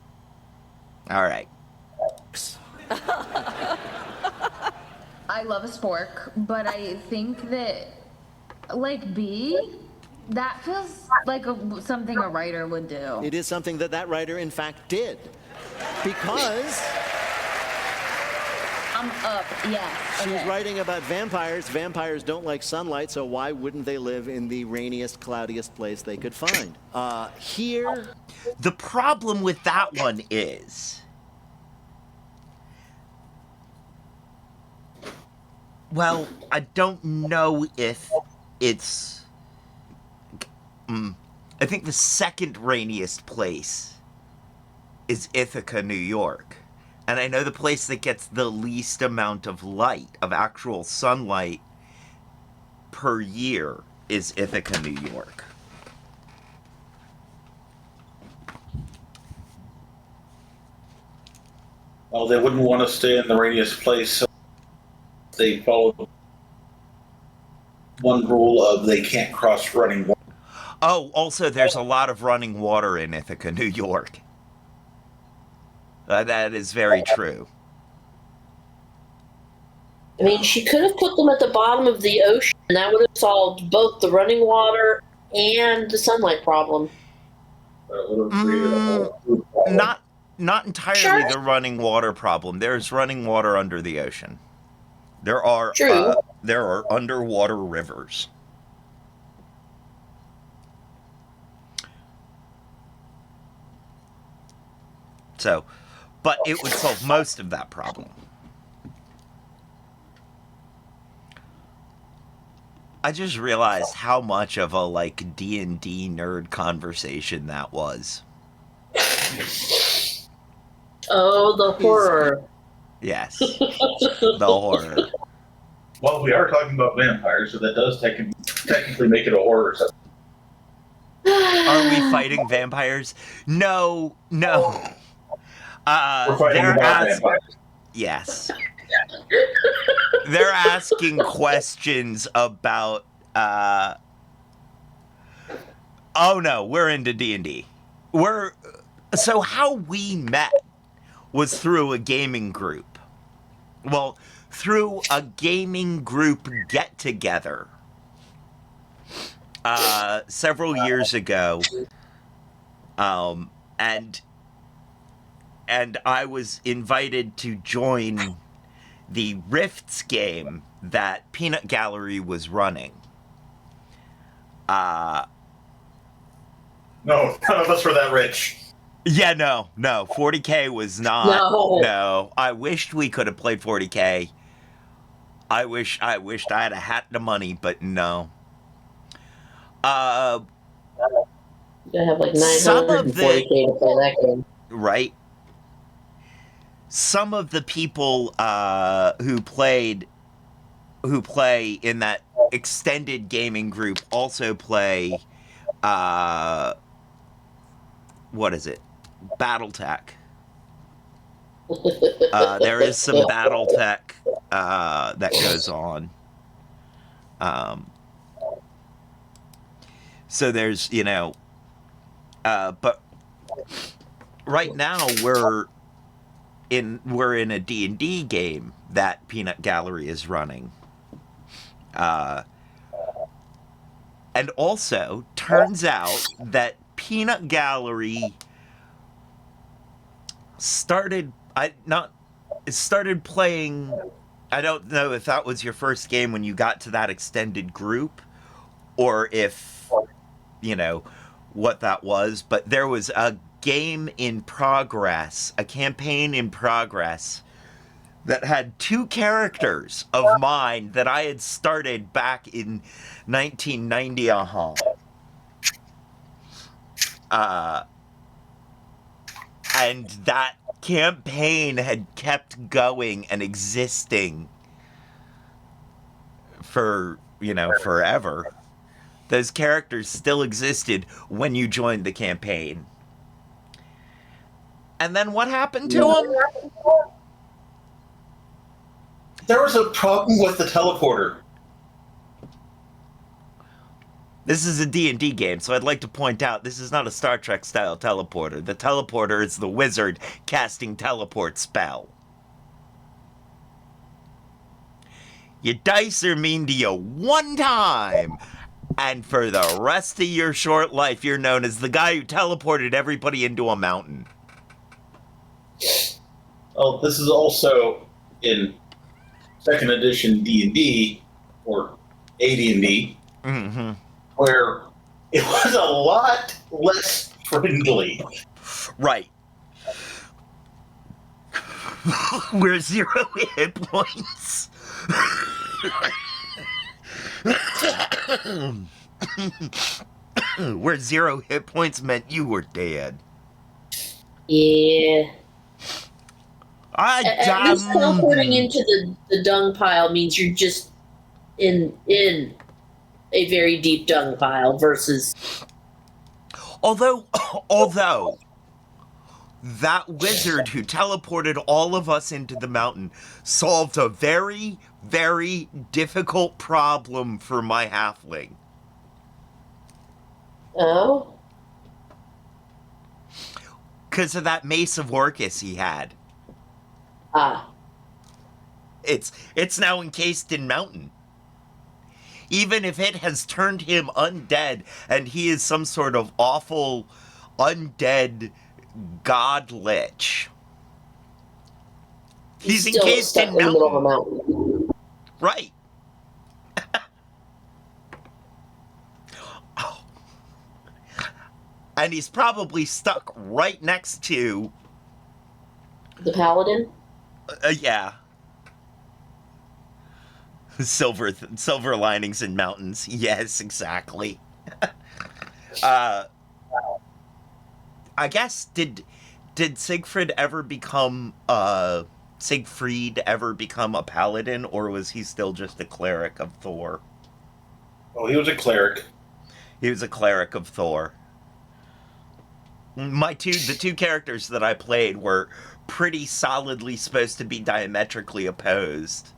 All right. I love a spork, but I think that, like B, that feels like something a writer would do. It is something that writer, in fact, did. Because I'm up, yes. she's writing about vampires. Vampires don't like sunlight, so why wouldn't they live in the rainiest, cloudiest place they could find? Here... The problem with that one is... Well, I don't know if it's... I think the second rainiest place is Ithaca, New York. And I know the place that gets the least amount of light, of actual sunlight, per year is Ithaca, New York. Well, they wouldn't want to stay in the rainiest place, so they follow one rule of they can't cross running water. Oh, also, there's a lot of running water in Ithaca, New York. That is very true. I mean, she could have put them at the bottom of the ocean, and that would have solved both the running water and the sunlight problem. Not not entirely the running water problem. There's running water under the ocean. There are underwater rivers. So, but it would solve most of that problem. I just realized how much of a like D&D nerd conversation that was. Oh, the horror. Yes. The horror. Well, we are talking about vampires, so that does technically make it a horror. Are we fighting vampires? No. We're fighting about vampires. Yes. They're asking questions about oh no, we're into D&D. So how we met was through a gaming group. Well, through a gaming group get-together several years ago. And I was invited to join the Rifts game that Peanut Gallery was running. No, none of us were that rich. Yeah, no. 40K was not. No. I wished we could have played 40K. I wished I had a hat to money, but no. You have like 940K to play that game. Right. Some of the people who play in that extended gaming group also play what is it? BattleTech. There is some BattleTech that goes on. So there's, but right now we're in a D&D game that Peanut Gallery is running. And also, turns out that Peanut Gallery started playing. I don't know if that was your first game when you got to that extended group, or if what that was, but there was a game in progress, a campaign in progress that had 2 characters of mine that I had started back in 1990. And that campaign had kept going and existing for, forever. Those characters still existed when you joined the campaign. And then what happened to them? There was a problem with the teleporter. This is a D&D game, so I'd like to point out this is not a Star Trek-style teleporter. The teleporter is the wizard casting teleport spell. Your dice are mean to you one time, and for the rest of your short life, you're known as the guy who teleported everybody into a mountain. Oh, this is also in 2nd edition D&D, or AD&D, where it was a lot less friendly. Right. We're 0 hit points. Where 0 hit points meant you were dead. Yeah. At least teleporting into the dung pile means you're just in a very deep dung pile versus. Although that wizard who teleported all of us into the mountain solved a very, very difficult problem for my halfling. Oh? Because of that Mace of Orcus he had. Ah. It's now encased in mountain. Even if it has turned him undead and he is some sort of awful undead God Lich. He's still encased stuck in in the middle of a mountain. mountain. Right. Oh. And he's probably stuck right next to... The paladin? Yeah. Silver linings in mountains. Yes, exactly. I guess, did Siegfried ever become a paladin, or was he still just a cleric of Thor? Oh, he was a cleric. He was a cleric of Thor. The two characters that I played were pretty solidly supposed to be diametrically opposed.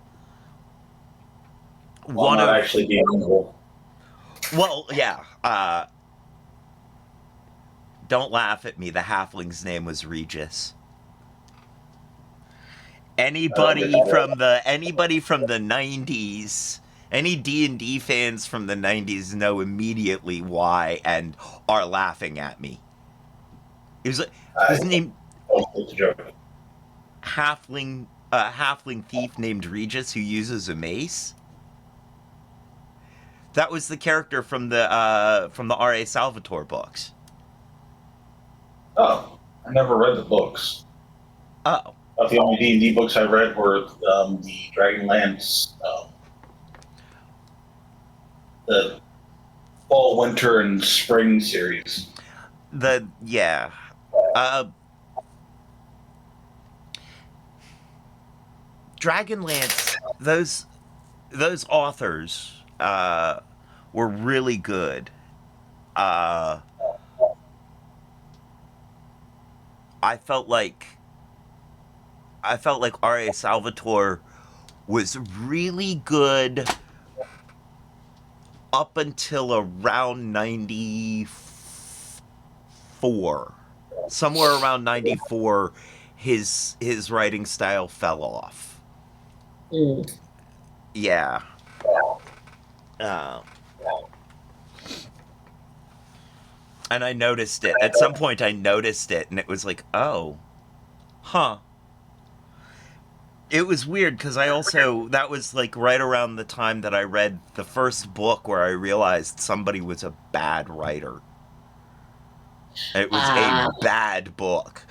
Well, not actually being evil. Well, yeah. Don't laugh at me. The halfling's name was Regis. Anybody from the 90s, any D&D fans from the 90s know immediately why and are laughing at me. It was his name. It's a joke. Halfling thief named Regis who uses a mace. That was the character from the R.A. Salvatore books. Oh, I never read the books. Oh. The only D&D books I read were the Dragonlance, the Fall, Winter, and Spring series. Dragonlance, those authors were really good. I felt like R.A. Salvatore was really good up until around 94. Somewhere around 94, his writing style fell off. Mm. Yeah. And I noticed it. At some point I noticed it, and it was like, oh. Huh. It was weird, because that was like right around the time that I read the first book where I realized somebody was a bad writer. It was a bad book.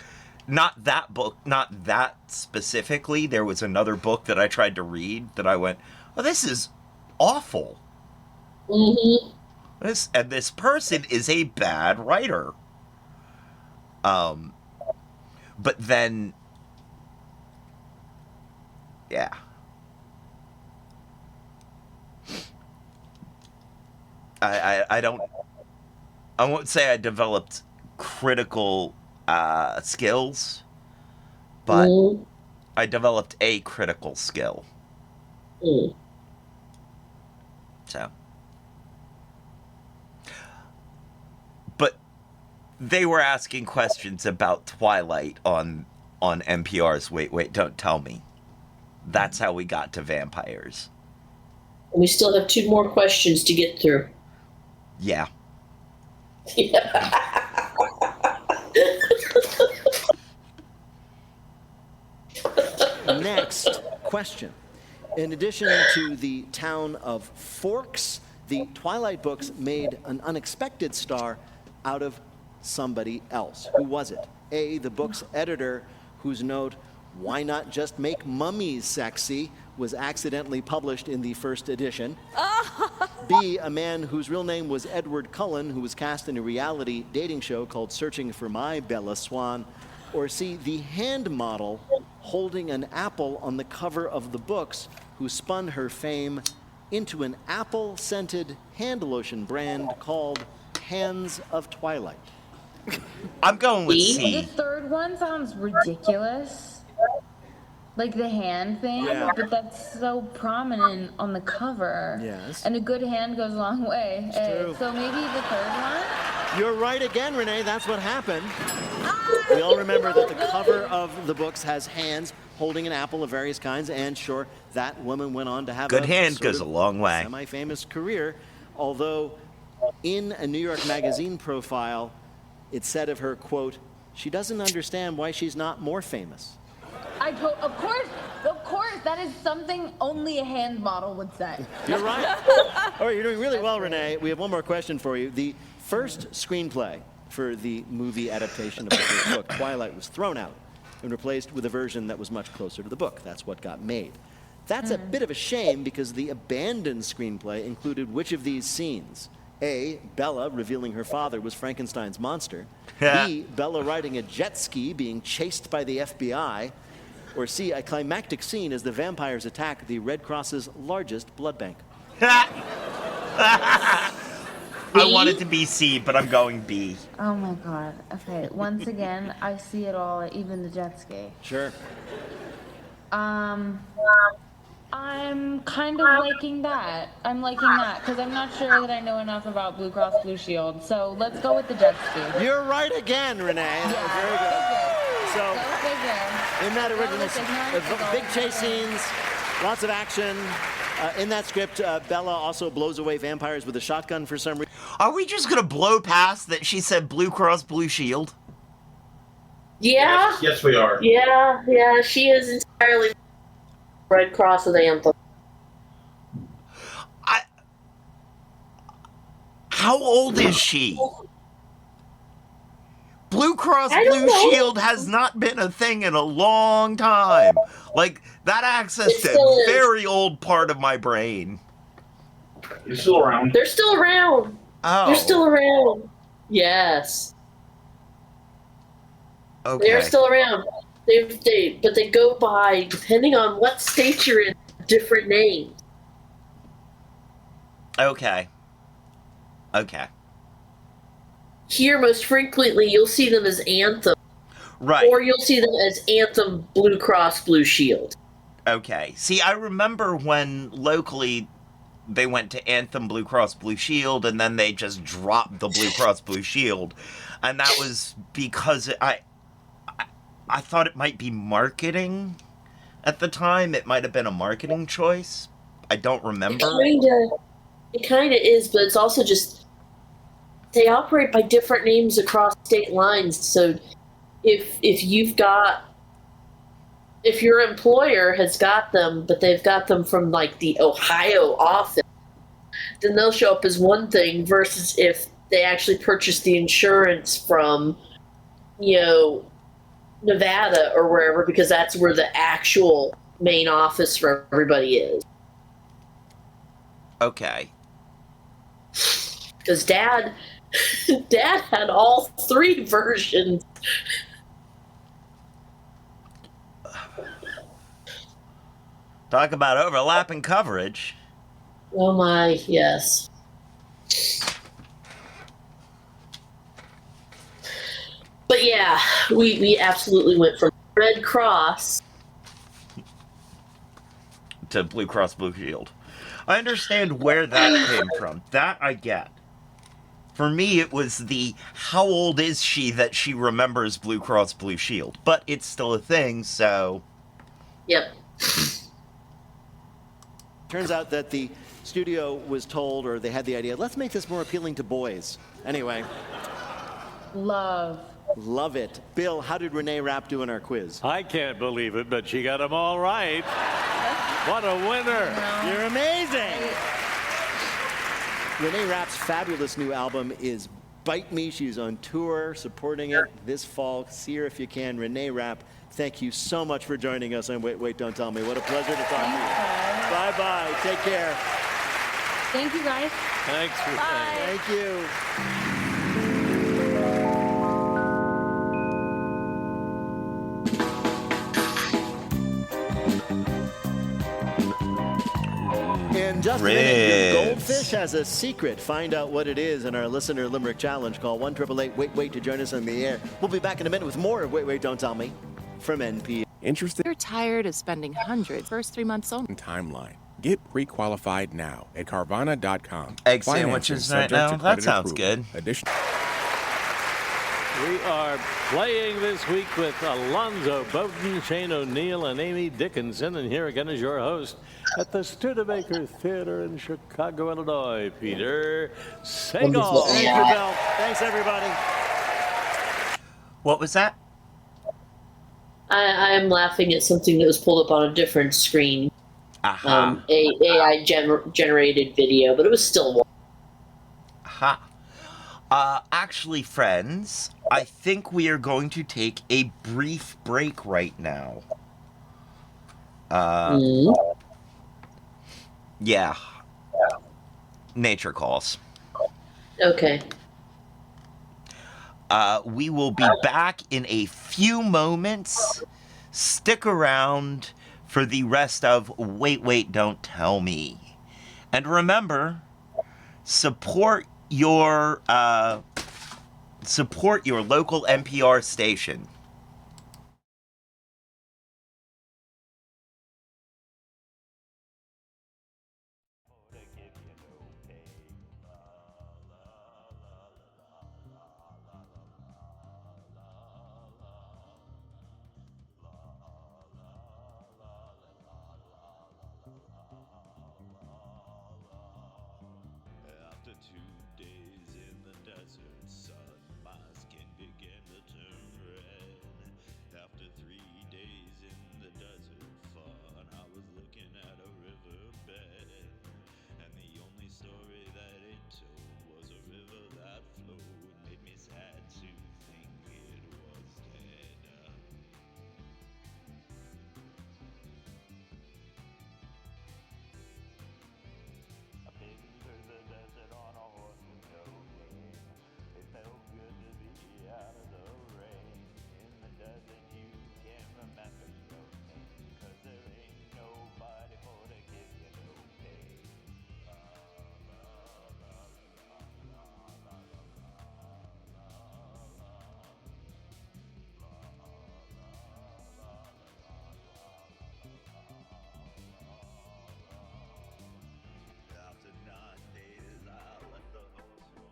Not that specifically. There was another book that I tried to read that I went, oh, this is awful. Mm-hmm. This person is a bad writer. But then, yeah. I won't say I developed critical skills, but I developed a critical skill. So. But they were asking questions about Twilight on NPR's Wait, Don't Tell Me. That's how we got to vampires. We still have 2 more questions to get through. Yeah. Next question. In addition to the town of Forks, the Twilight books made an unexpected star out of somebody else. Who was it? A, the book's editor, whose note, "Why not just make mummies sexy?" was accidentally published in the first edition. B, a man whose real name was Edward Cullen, who was cast in a reality dating show called Searching for My Bella Swan. Or C, the hand model holding an apple on the cover of the books, who spun her fame into an apple-scented hand lotion brand called Hands of Twilight. I'm going with C. The third one sounds ridiculous. Like the hand thing, but that's so prominent on the cover. Yes. And a good hand goes a long way. True. So maybe the third one? You're right again, Renee. That's what happened. We all remember that the cover of the books has hands holding an apple of various kinds, and sure, that woman went on to have good hand goes a long way. Semi-famous career, although in a New York Magazine profile, it said of her, quote, She doesn't understand why she's not more famous. Of course, that is something only a hand model would say. You're right. All right, you're doing really well, Renee. We have one more question for you. The first screenplay for the movie adaptation of the book, Twilight, was thrown out and replaced with a version that was much closer to the book. That's what got made. That's a bit of a shame because the abandoned screenplay included which of these scenes? A, Bella revealing her father was Frankenstein's monster. B, Bella riding a jet ski being chased by the FBI. Or C, a climactic scene as the vampires attack the Red Cross's largest blood bank. I want it to be C, but I'm going B. Oh my god. Okay, once again, I see it all, even the jet ski. Sure. I'm kind of liking that. I'm liking that because I'm not sure that I know enough about Blue Cross Blue Shield. So let's go with the jet ski. You're right again, Renee. Yeah, very good. So, in that original, big chase scenes, lots of action. In that script, Bella also blows away vampires with a shotgun for some reason. Are we just going to blow past that she said Blue Cross Blue Shield? Yeah. Yes, we are. Yeah, she is entirely Red Cross with Anthem. How old is she? Blue Cross Blue Shield has not been a thing in a long time. Like, that accessed a very old part of my brain. You're still around. They're still around. Oh. They're still around. Yes. Okay. They're still around. But they go by, depending on what state you're in, different names. Okay. Here, most frequently, you'll see them as Anthem. Right. Or you'll see them as Anthem Blue Cross Blue Shield. Okay. See, I remember when locally they went to Anthem Blue Cross Blue Shield and then they just dropped the Blue Cross Blue Shield. And that was because I thought it might be marketing at the time. It might have been a marketing choice. I don't remember. It kind of is, but it's also just they operate by different names across state lines. So if your employer has got them, but they've got them from like the Ohio office, then they'll show up as one thing versus if they actually purchase the insurance from, Nevada or wherever, because that's where the actual main office for everybody is. Okay. Because Dad had all three versions. Talk about overlapping coverage. Oh my, yes. But yeah, we absolutely went from Red Cross to Blue Cross Blue Shield. I understand where that came from. That I get. For me, it was the how old is she that she remembers Blue Cross Blue Shield. But it's still a thing, so... Yep. Turns out that the studio was told, or they had the idea, let's make this more appealing to boys. Anyway. Love it. Bill, how did Renee Rapp do in our quiz? I can't believe it, but she got them all right. What a winner. You're amazing. Renee Rapp's fabulous new album is Bite Me. She's on tour supporting it this fall. See her if you can. Renee Rapp, thank you so much for joining us on Wait, Don't Tell Me. What a pleasure to talk to you. Bye-bye. Take care. Thank you, guys. Thanks for Bye. Thank you. In just a minute, your goldfish has a secret. Find out what it is in our Listener Limerick Challenge. Call 1-888-WAIT-WAIT to join us on the air. We'll be back in a minute with more of Wait, Don't Tell Me from NPR. Interested? You're tired of spending hundreds first 3 months only. Timeline. Get pre-qualified now at Carvana.com. Egg sandwiches right now? That sounds good. We are playing this week with Alonzo Bowden, Shane O'Neill, and Amy Dickinson. And here again is your host at the Studebaker Theater in Chicago, Illinois, Peter Sagal. Thank you, Bill. Thanks, everybody. What was that? I'm laughing at something that was pulled up on a different screen. Aha. AI generated video, but it was still. Aha. Actually, friends, I think we are going to take a brief break right now. Yeah. Nature calls. Okay. We will be back in a few moments. Stick around for the rest of Wait, Wait, Don't Tell Me. And remember, support your local NPR station. After 2 days in the desert sun, my skin began to turn red. After 3 days in the desert fun, I was looking at a riverbed. And the only story that it told was a river that flowed. Made me sad to think it was dead. I've been through the desert on a horse with no name. It felt good to be out of the rain. In the desert you can't remember your name, 'cause there ain't nobody for to give you no pain. After 9 days I let the horse run.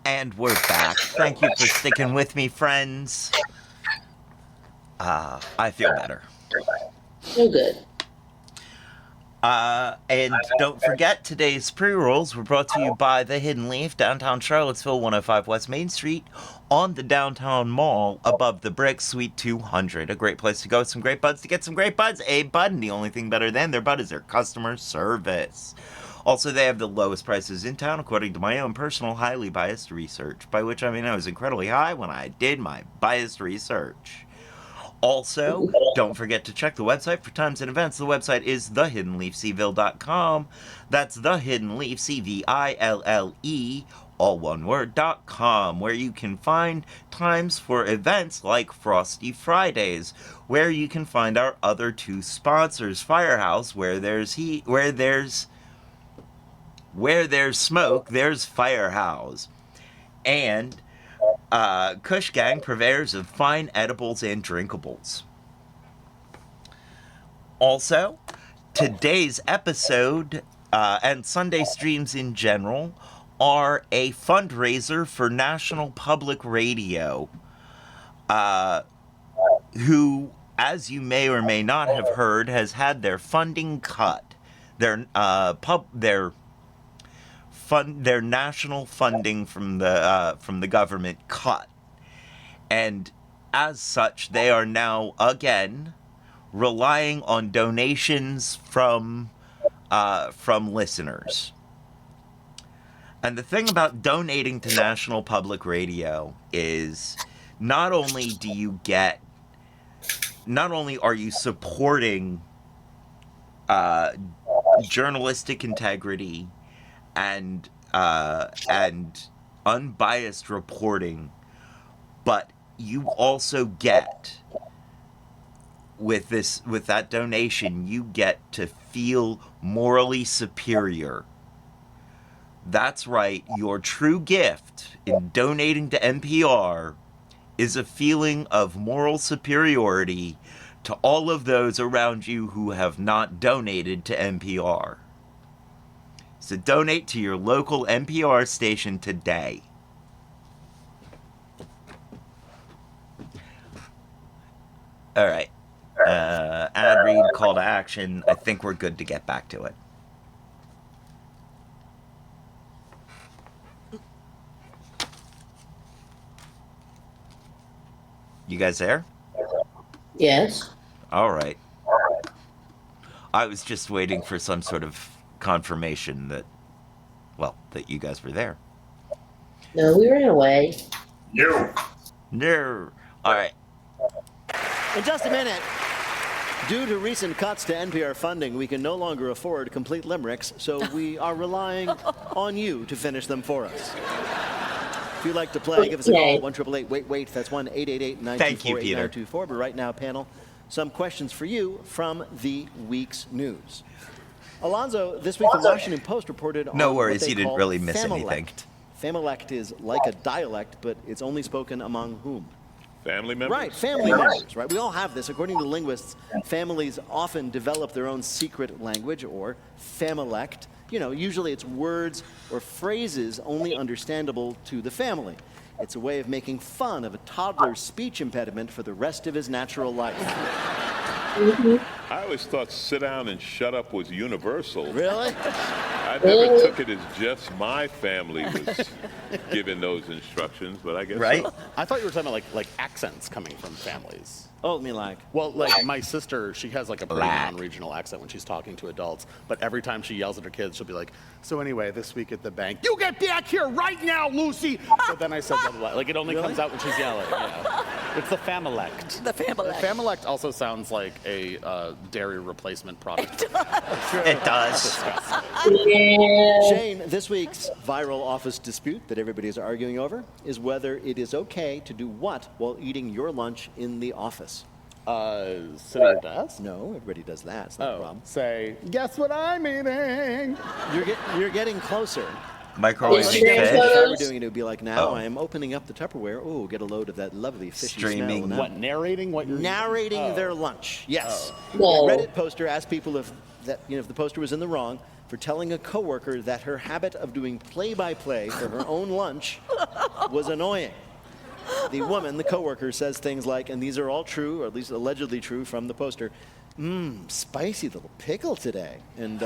And we're back. Thank you for sticking with me, friends. I feel better. Oh, good. And don't forget, today's pre-rolls were brought to you by The Hidden Leaf, downtown Charlottesville, 105 West Main Street, on the downtown mall, above the Brick, Suite 200. A great place to go with some great buds to get some great buds. A bud, and the only thing better than their bud is their customer service. Also, they have the lowest prices in town, according to my own personal highly biased research, by which I mean I was incredibly high when I did my biased research. Also, don't forget to check the website for times and events. The website is thehiddenleafcville.com. That's thehiddenleaf, all one word, .com, where you can find times for events like Frosty Fridays, where you can find our other two sponsors, Firehouse, where there's heat, where there's smoke, there's Firehouse, and Kush Gang, purveyors of fine edibles and drinkables. Also, today's episode and Sunday streams in general are a fundraiser for National Public Radio, who, as you may or may not have heard, has had their funding cut. Their national funding from the government cut, and as such, they are now again relying on donations from listeners. And the thing about donating to National Public Radio is not only are you supporting journalistic integrity and unbiased reporting, but you also get, with that donation, you get to feel morally superior. That's right, your true gift in donating to NPR is a feeling of moral superiority to all of those around you who have not donated to NPR. So donate to your local NPR station today. All right. Ad read, call to action. I think we're good to get back to it. You guys there? Yes. All right. I was just waiting for some sort of confirmation that you guys were there. No, we ran away. No. No. All right. In just a minute, due to recent cuts to NPR funding, we can no longer afford complete limericks, so we are relying on you to finish them for us. If you'd like to play, give us a call, 1-888-WAIT-WAIT. That's 1-888-924-8924. But right now, panel, some questions for you from the week's news. Alonzo, this week the Washington Post reported on No worries, what they you didn't call really miss familect. anything. Familect is like a dialect, but it's only spoken among whom? Family members? Right, family members, right? We all have this. According to linguists, families often develop their own secret language, or familect. You know, usually it's words or phrases only understandable to the family. It's a way of making fun of a toddler's speech impediment for the rest of his natural life. I always thought sit down and shut up was universal. Really? I never took it as just my family was giving those instructions, but I guess so. I thought you were talking about like accents coming from families. Oh, me like? Well, like my sister, she has like a pretty non-regional accent when she's talking to adults, but every time she yells at her kids, she'll be like, so anyway, this week at the bank, you get back here right now, Lucy! So then I said blah, blah, blah. Like it only comes out when she's yelling, yeah. It's the familect. The familect. The familect also sounds like a dairy replacement product. It does. Shane, this week's viral office dispute that everybody is arguing over is whether it is okay to do what while eating your lunch in the office? Sit at your desk? No, everybody does that. It's not a problem. Say, guess what I'm eating? You're getting closer. Microwave If I were doing it, it would be like, now I'm opening up the Tupperware. Oh, get a load of that lovely fishy Streaming. smell. What, narrating what you're Narrating their lunch. Yes. Whoa. A Reddit poster asked people if the poster was in the wrong for telling a coworker that her habit of doing play-by-play for her own lunch was annoying. The woman, the coworker, says things like, and these are all true, or at least allegedly true from the poster, spicy little pickle today. And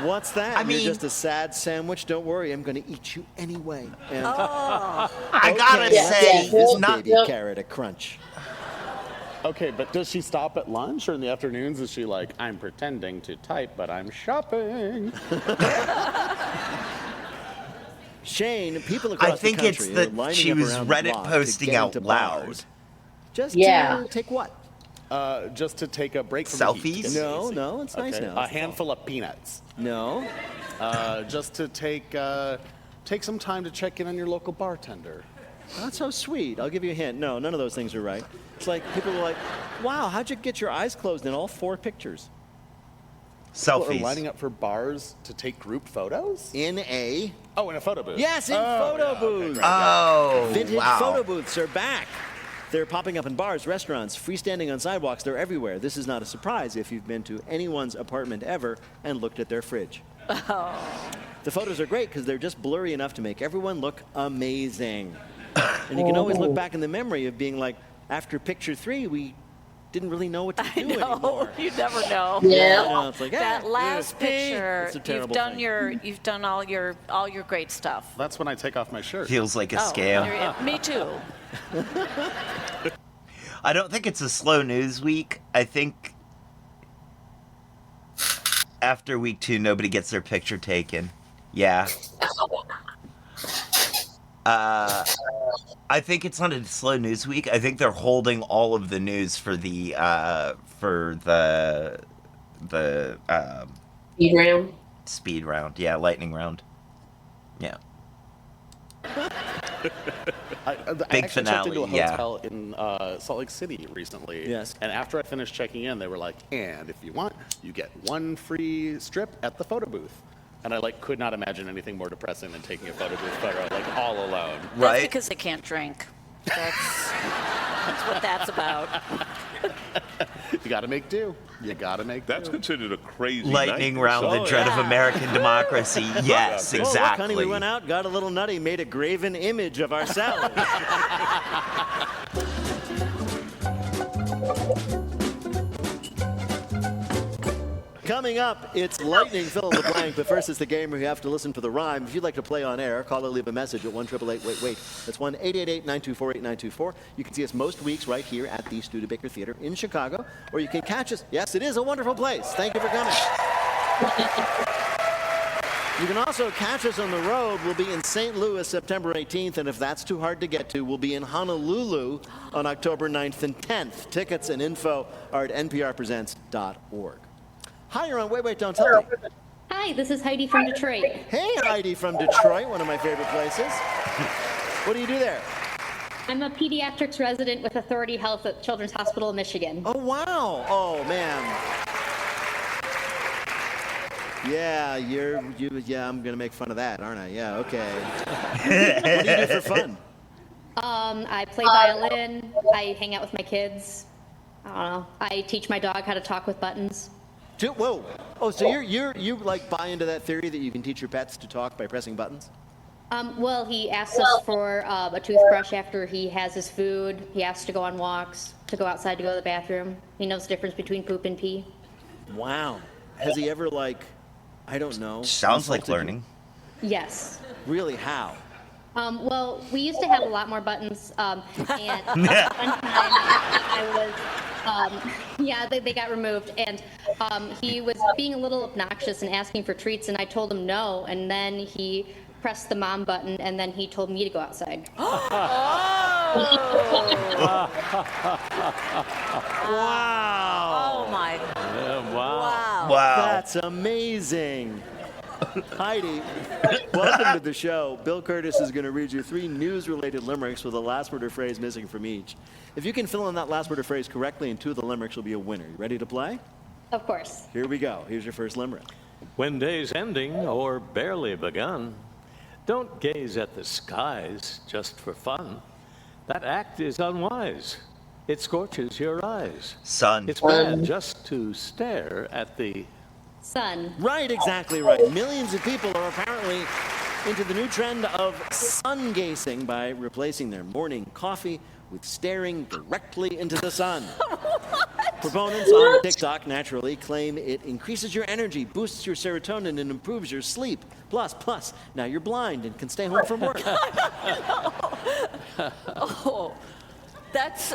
what's that? I mean, you're just a sad sandwich. Don't worry, I'm going to eat you anyway. And, I gotta say, this not baby carrot a crunch. Okay, but does she stop at lunch, or in the afternoons is she like, I'm pretending to type, but I'm shopping? Shane, people across the country it's are that lining she up was around the Reddit block to posting get out into loud. bars. Just to take what? Just to take a break from the heat. Selfies? No, it's nice now. A handful of peanuts. No. Just to take some time to check in on your local bartender. That's so sweet. I'll give you a hint. No, none of those things are right. It's like people are like, wow, how'd you get your eyes closed in all 4 pictures? People are Selfies. lining up for bars to take group photos? In a photo booth. Yes, in photo booths. Oh, Vintage wow. photo booths are back. They're popping up in bars, restaurants, freestanding on sidewalks. They're everywhere. This is not a surprise if you've been to anyone's apartment ever and looked at their fridge. The photos are great because they're just blurry enough to make everyone look amazing. And you can always look back in the memory of being like, after picture 3, we didn't really know what to do anymore. You never know. Yeah. It's like, That last picture, it's a terrible you've done all your great stuff. That's when I take off my shirt. Feels like a scam. Me too. I don't think it's a slow news week. I think after week 2, nobody gets their picture taken. Yeah. I think it's not a slow news week. I think they're holding all of the news for the Speed round. Speed round. Yeah, lightning round. Yeah. I Big actually checked into a finale, yeah. hotel in Salt Lake City recently. Yes. And after I finished checking in, they were like, and if you want, you get 1 free strip at the photo booth. And I could not imagine anything more depressing than taking a photo booth photo all alone. That's because they can't drink. That's what that's about. You got to make do. You got to make do. That's considered a crazy Lightning night. round, the dread of American democracy. Yes, Oh, look, exactly. honey, we went out, got a little nutty, made a graven image of ourselves. Coming up, it's lightning fill in the blank, but first it's the game where you have to listen for the rhyme. If you'd like to play on air, call or leave a message at 1-888-WAIT-WAIT. That's 1-888-924-8924. You can see us most weeks right here at the Studebaker Theater in Chicago, or you can catch us. Yes, it is a wonderful place. Thank you for coming. You can also catch us on the road. We'll be in St. Louis September 18th, and if that's too hard to get to, we'll be in Honolulu on October 9th and 10th. Tickets and info are at nprpresents.org. Hi, you're on Wait, Wait, Don't Tell Me. Hi, this is Heidi from Detroit. Hey, Heidi from Detroit, one of my favorite places. What do you do there? I'm a pediatrics resident with Authority Health at Children's Hospital in Michigan. Oh, wow. Oh, man. Yeah, yeah, I'm going to make fun of that, aren't I? Yeah, okay. What do you do for fun? I play violin. I hang out with my kids. I don't know. I teach my dog how to talk with buttons. Whoa. Oh, so you like buy into that theory that you can teach your pets to talk by pressing buttons? Well, he asks us for a toothbrush after he has his food. He asks to go on walks, to go outside to go to the bathroom. He knows the difference between poop and pee. Wow. Has he ever, like, I don't know. Sounds like learning. Yes. Really, how? Well, we used to have a lot more buttons, and one time I was, they got removed, and he was being a little obnoxious and asking for treats, and I told him no, and then he pressed the mom button, and then he told me to go outside. Wow. Oh, my. Wow. That's amazing. Heidi, welcome to the show. Bill Curtis is going to read you 3 news-related limericks with a last word or phrase missing from each. If you can fill in that last word or phrase correctly in 2 of the limericks, you'll be a winner. You ready to play? Of course. Here we go. Here's your first limerick. When day's ending or barely begun, don't gaze at the skies just for fun. That act is unwise. It scorches your eyes. Sun. It's bad just to stare at the sun. Right, exactly right. Millions of people are apparently into the new trend of sun gazing by replacing their morning coffee with staring directly into the sun. Proponents on TikTok naturally claim it increases your energy, boosts your serotonin, and improves your sleep. Plus, now you're blind and can stay home from work. Oh, that's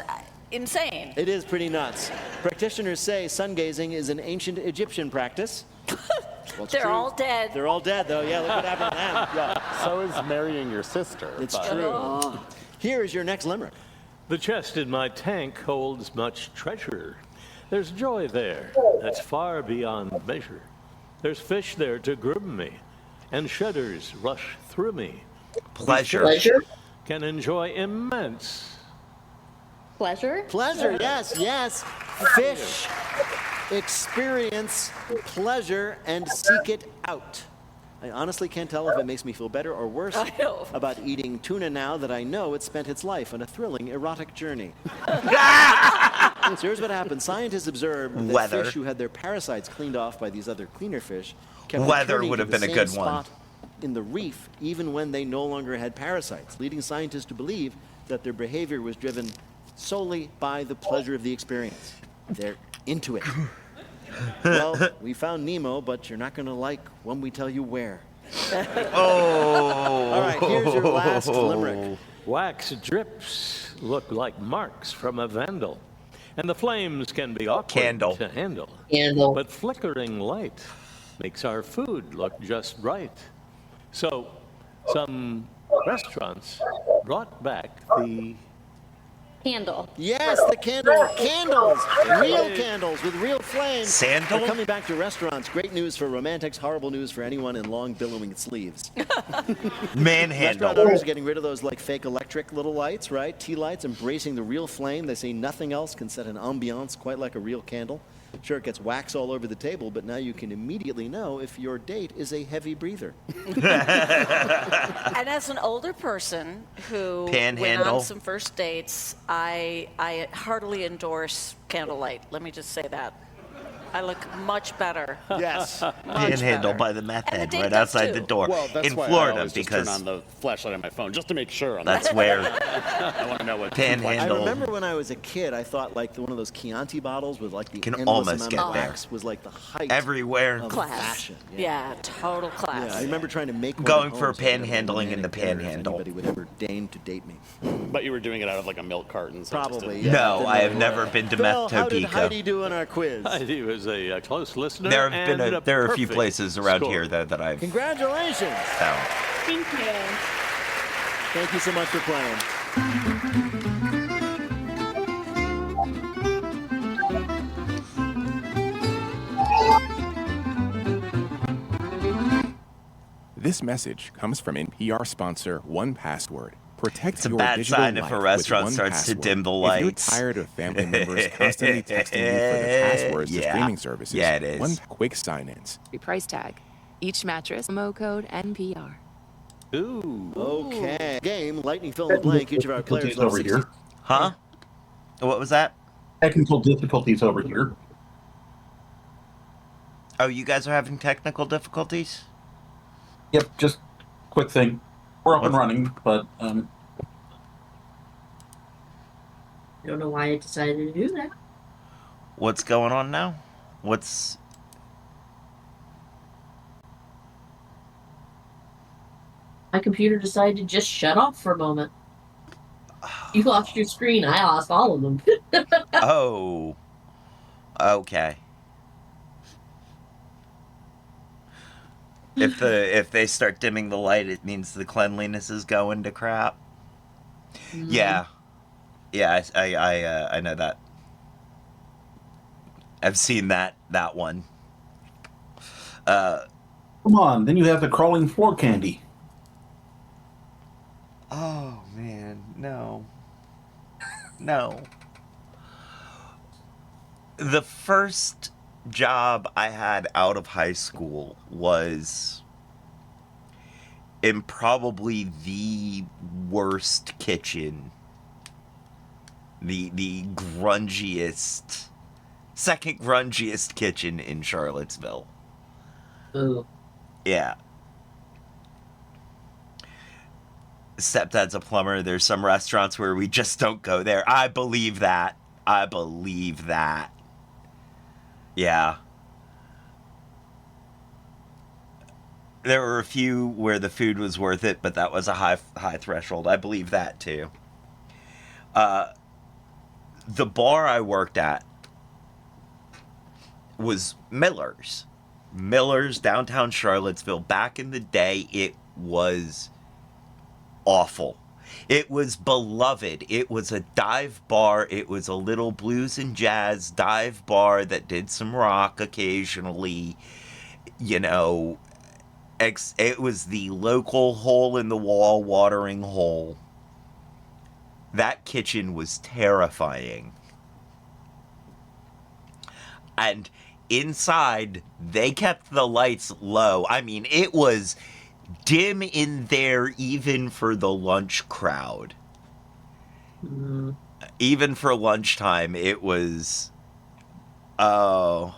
insane. It is pretty nuts. Practitioners say sun gazing is an ancient Egyptian practice. Well, They're all dead. They're all dead, though. Yeah, look what happened to them. Yeah. So is marrying your sister. It's true. Here is your next limerick. The chest in my tank holds much treasure. There's joy there that's far beyond measure. There's fish there to groom me, and shudders rush through me. Pleasure. Can enjoy immense Pleasure? Pleasure, yes. Fish, experience pleasure, and seek it out. I honestly can't tell if it makes me feel better or worse about eating tuna now that I know it spent its life on a thrilling erotic journey. So here's what happened. Scientists observed that fish who had their parasites cleaned off by these other cleaner fish kept returning would have to the been a same good one. spot in the reef even when they no longer had parasites, leading scientists to believe that their behavior was driven solely by the pleasure of the experience. They're into it. Well, we found Nemo, but you're not going to like when we tell you where. Oh. All right, here's your last limerick. wax drips look like marks from a vandal, and the flames can be awkward to handle. But flickering light makes our food look just right. So some restaurants brought back the candle. Yes, the candle. Candles. Real candles with real flames. Sandal? We're coming back to restaurants. Great news for romantics, horrible news for anyone in long billowing sleeves. Manhandle. Restaurant owners are getting rid of those like fake electric little lights, right? Tea lights, embracing the real flame. They say nothing else can set an ambiance quite like a real candle. Sure, it gets wax all over the table, but now you can immediately know if your date is a heavy breather. And as an older person who went Panhandle. on some first dates, I heartily endorse candlelight. Let me just say that. I look much better. Yes. Panhandle by the meth head date right does outside too. the door. Well, that's in why I Florida, always just because turn on the flashlight on my phone just to make sure. that's where I want to know what Panhandle. I remember when I was a kid, I thought like one of those Chianti bottles with like the Can endless almost amount get of there. wax was like the height Everywhere. of Class. fashion. Yeah, total class. Yeah, I remember trying to make one Going at for home so I could have a panhandling in the romantic dinner if Panhandle. Anybody would ever deign to date me? But you were doing it out of like a milk carton. So Probably. Just Yeah, No, didn't I have really never work. been to Phil, how did Meth Heidi do on our quiz? Heidi was a close listener. There have been and there are a few perfect places around score. here though that I've Congratulations! found. Thank you. Thank you so much for playing. This message comes from NPR sponsor 1Password. Protect It's a your bad digital sign life if a restaurant with starts to 1Password. dim the If lights. you're tired of family members constantly texting you for the passwords to Yeah. streaming services, Yeah, it is. one quick sign-ins. Price tag. Each mattress, promo code NPR. Ooh. Okay. Game, lightning fill in the blank. Each of our players Difficulties over level 60. here. Huh? What was that? Technical difficulties over here. Oh, you guys are having technical difficulties? Yep, just quick thing. We're up and What's- running, but I don't know why I decided to do that. What's going on now? What's My computer decided to just shut off for a moment. You lost your screen. I lost all of them. Oh. Okay. If they start dimming the light, it means the cleanliness is going to crap. Yeah. Yeah, I know that. I've seen that one. come on. Then you have the crawling floor candy. Oh man, no. No. The first job I had out of high school was in probably the worst kitchen. The grungiest, second grungiest kitchen in Charlottesville. Ooh. Yeah. Stepdad's a plumber. There's some restaurants where we just don't go there. I believe that. Yeah. There were a few where the food was worth it, but that was a high threshold. I believe that too. The bar I worked at was Miller's. Miller's, downtown Charlottesville. Back in the day, it was awful. It was beloved. It was a dive bar. It was a little blues and jazz dive bar that did some rock occasionally. You know, it was the local hole-in-the-wall watering hole. That kitchen was terrifying. And inside, they kept the lights low. I mean, it was dim in there even for the lunch crowd. Even for lunchtime, it was... Oh.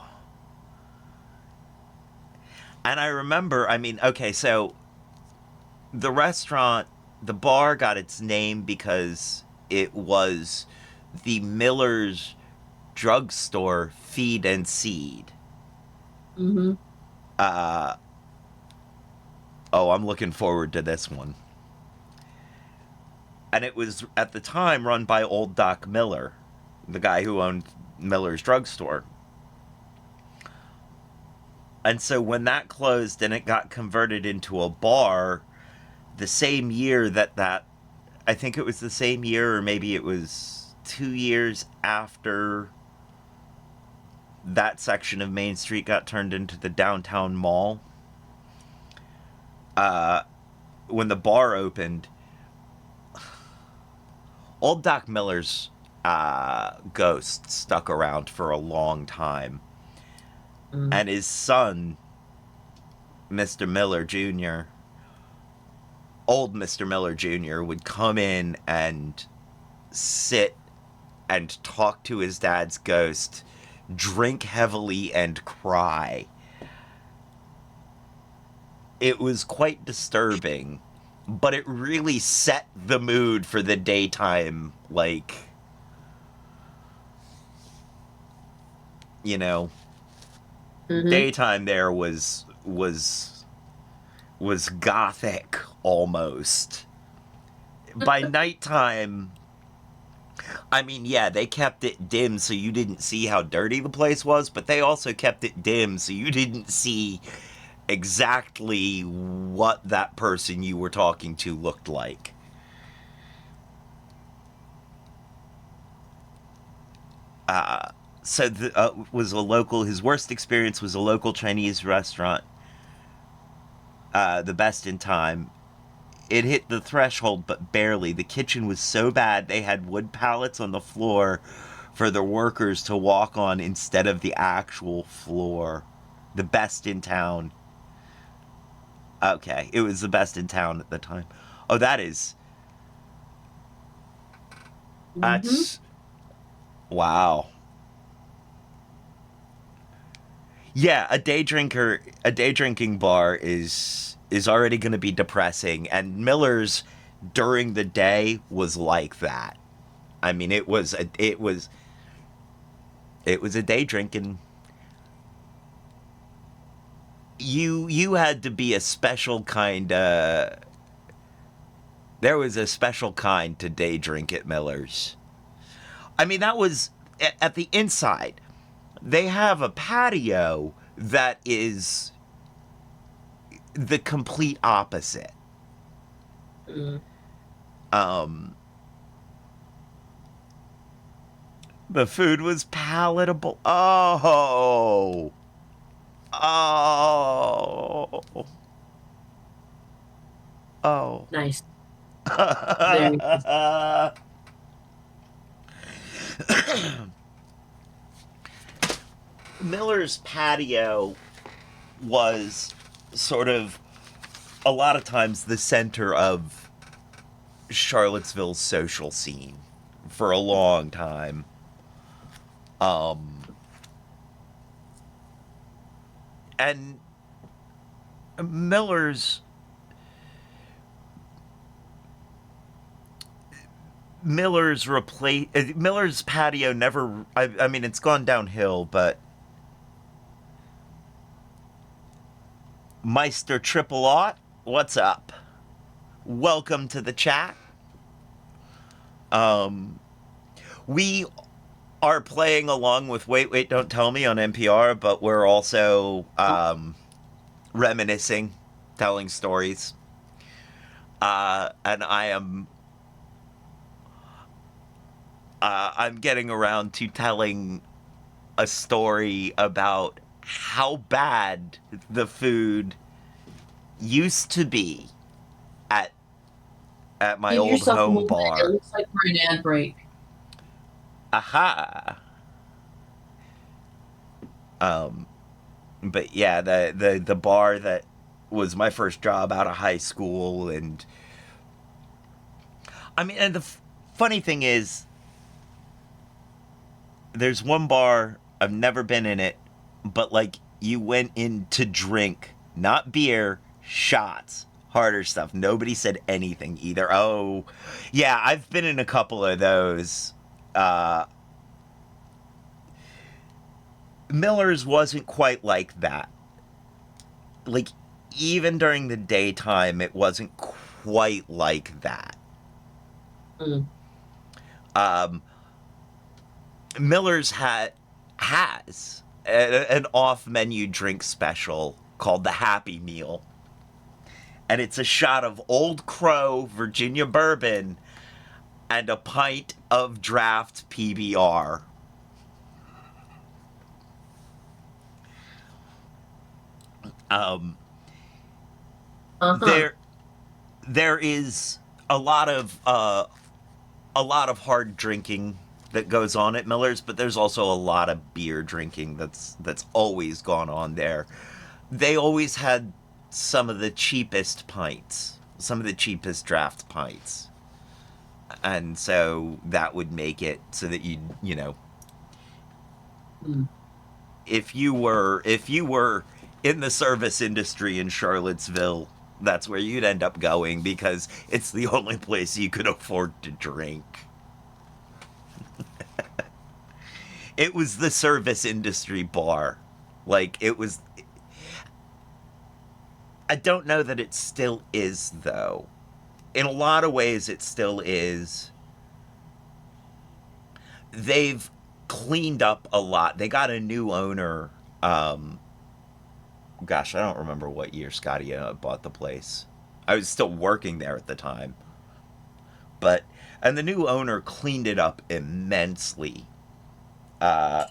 And I remember, I mean, okay, so the restaurant, the bar got its name because it was the Miller's drugstore Feed and Seed. Mm-hmm. Oh, I'm looking forward to this one. And it was, at the time, run by old Doc Miller, the guy who owned Miller's drugstore. And so when that closed and it got converted into a bar, the same year that I think it was the same year, or maybe it was 2 years after that section of Main Street got turned into the downtown mall. When the bar opened, old Doc Miller's ghost stuck around for a long time. And his son, Mr. Miller Jr., old Mr. Miller Jr., would come in and sit and talk to his dad's ghost, drink heavily, and cry. It was quite disturbing, but it really set the mood for the daytime, like, you know, daytime there was gothic almost. By nighttime, I mean, yeah, they kept it dim so you didn't see how dirty the place was, but they also kept it dim so you didn't see exactly what that person you were talking to looked like. So his worst experience was a local Chinese restaurant, the best in time. It hit the threshold, but barely. The kitchen was so bad they had wood pallets on the floor for the workers to walk on instead of the actual floor. The best in town. Okay, it was the best in town at the time. Oh, that's... Wow. Yeah, a day drinking bar is already going to be depressing, and Miller's during the day was like that. I mean, it was a day drinking. You had to be a special kind there was a special kind to day drink at Miller's. I mean, that was at the inside. They have a patio that is the complete opposite. The food was palatable. Oh. Nice. Miller's patio was sort of a lot of times the center of Charlottesville's social scene for a long time. And Miller's patio never, I mean, it's gone downhill, but Meister Triple Aught, what's up? Welcome to the chat. We are playing along with Wait, Wait, Don't Tell Me on NPR, but we're also reminiscing, telling stories. And I'm getting around to telling a story about how bad the food used to be at my old home bar. It looks like we're in ad break. Aha. But yeah, the bar that was my first job out of high school, and I mean, and the funny thing is, there's one bar, I've never been in it, but like you went in to drink, not beer, shots, harder stuff. Nobody said anything either. Oh, yeah, I've been in a couple of those. Miller's wasn't quite like that. Like, even during the daytime, it wasn't quite like that. Miller's has an off-menu drink special called the Happy Meal. And it's a shot of Old Crow Virginia bourbon and a pint of draft PBR. There is a lot of hard drinking that goes on at Miller's, but there's also a lot of beer drinking that's always gone on there. They always had some of the cheapest pints, some of the cheapest draft pints. And so that would make it so that you know, if you were in the service industry in Charlottesville, that's where you'd end up going because it's the only place you could afford to drink. It was the service industry bar. Like, it was... I don't know that it still is, though. In a lot of ways, it still is. They've cleaned up a lot. They got a new owner. Gosh, I don't remember what year Scotty bought the place. I was still working there at the time. And the new owner cleaned it up immensely. The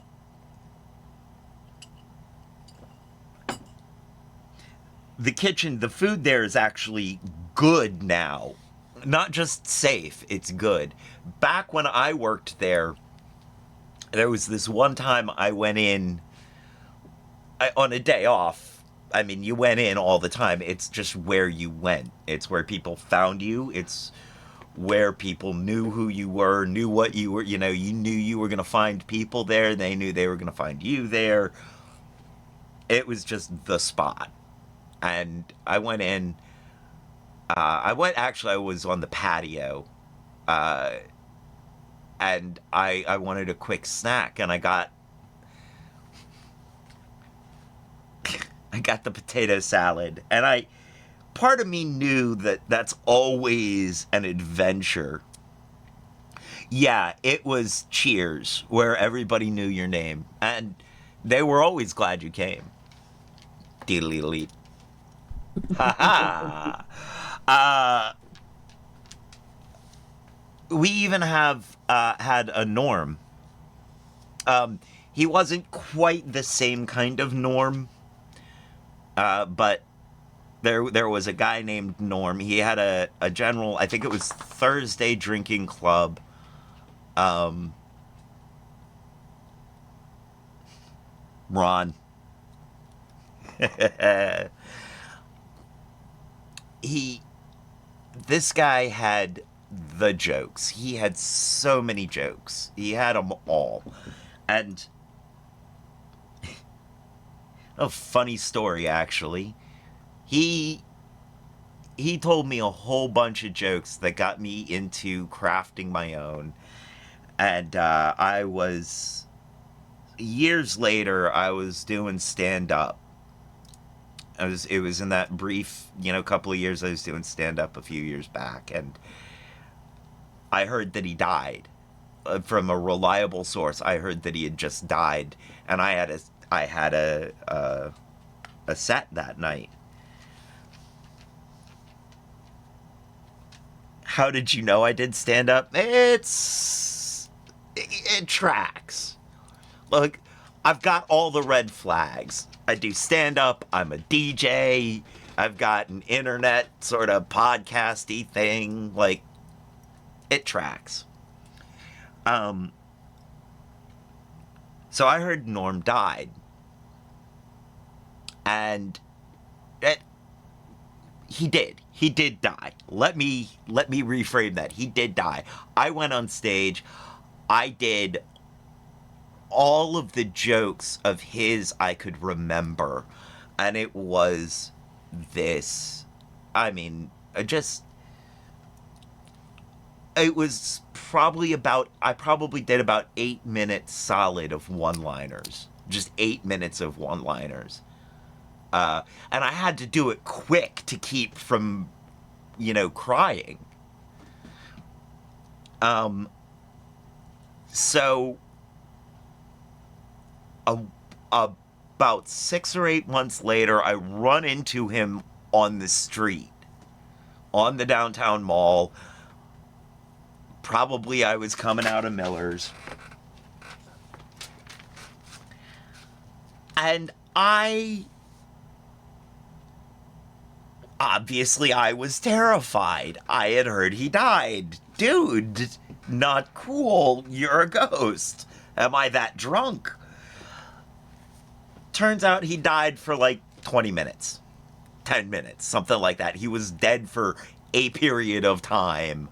kitchen, the food there is actually good now. Not just safe, it's good. Back when I worked there, there was this one time I went in on a day off. I mean, you went in all the time. It's just where you went. It's where people found you. It's where people knew who you were, knew what you were. You know, you knew you were going to find people there. They knew they were going to find you there. It was just the spot. And I went in. I was on the patio. And I wanted a quick snack, and I got the potato salad, and part of me knew that that's always an adventure. Yeah, it was Cheers, where everybody knew your name, and they were always glad you came. Deedly-leet. Ha ha! We even have had a Norm. He wasn't quite the same kind of Norm, but there was a guy named Norm. He had a general, I think it was Thursday drinking club. Ron. This guy had the jokes. He had so many jokes. He had them all. And a funny story, actually. He told me a whole bunch of jokes that got me into crafting my own. And years later, I was doing stand-up. It was in that brief, couple of years I was doing stand-up a few years back, and I heard that he died. From a reliable source, I heard that he had just died, and I had a set that night. How did you know I did stand-up? It tracks. Look, I've got all the red flags. I do stand-up, I'm a DJ, I've got an internet sort of podcasty thing, like, it tracks. So I heard Norm died. And he did die. Let me reframe that. He did die. I went on stage, I did all of the jokes of his I could remember, and it was this. I mean, it was I probably did about 8 minutes solid of one-liners. Just 8 minutes of one-liners. And I had to do it quick to keep from, crying. So about 6 or 8 months later, I run into him on the street, on the downtown mall. Probably I was coming out of Miller's. And obviously I was terrified. I had heard he died. dude, not cool. You're a ghost. Am I that drunk? Turns out he died for like 20 minutes, 10 minutes, something like that. He was dead for a period of time.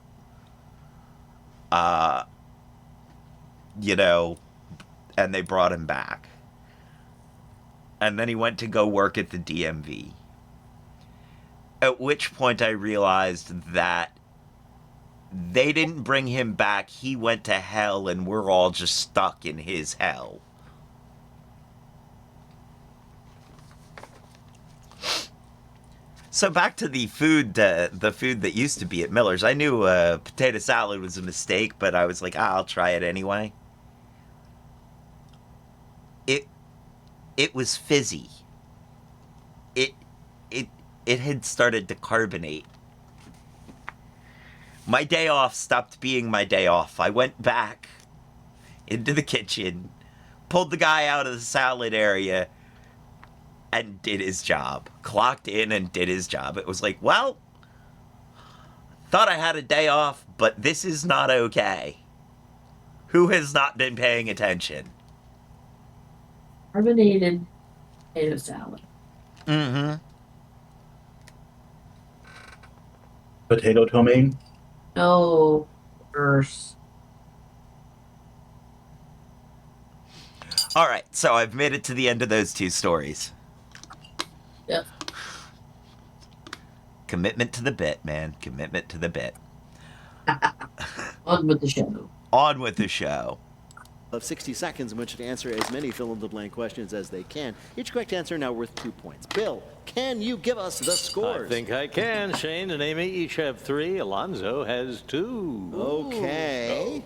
You know, and they brought him back. And then he went to go work at the DMV. At which point I realized that they didn't bring him back. He went to hell and we're all just stuck in his hell. So back to the food that used to be at Miller's. I knew potato salad was a mistake, but I was like, I'll try it anyway. It was fizzy. It had started to carbonate. My day off stopped being my day off. I went back into the kitchen, pulled the guy out of the salad area, and did his job. Clocked in and did his job. It was like, well, thought I had a day off, but this is not okay. Who has not been paying attention? Carbonated potato salad. Mm-hmm. Potato ptomaine? No, worse. All right, so I've made it to the end of those two stories. Yep. Commitment to the bit, man. Commitment to the bit. On with the show. On with the show. Of 60 seconds in which to answer as many fill-in-the-blank questions as they can. Each correct answer now worth 2 points. Bill, can you give us the scores? I think I can. Shane and Amy each have 3. Alonzo has 2. Okay.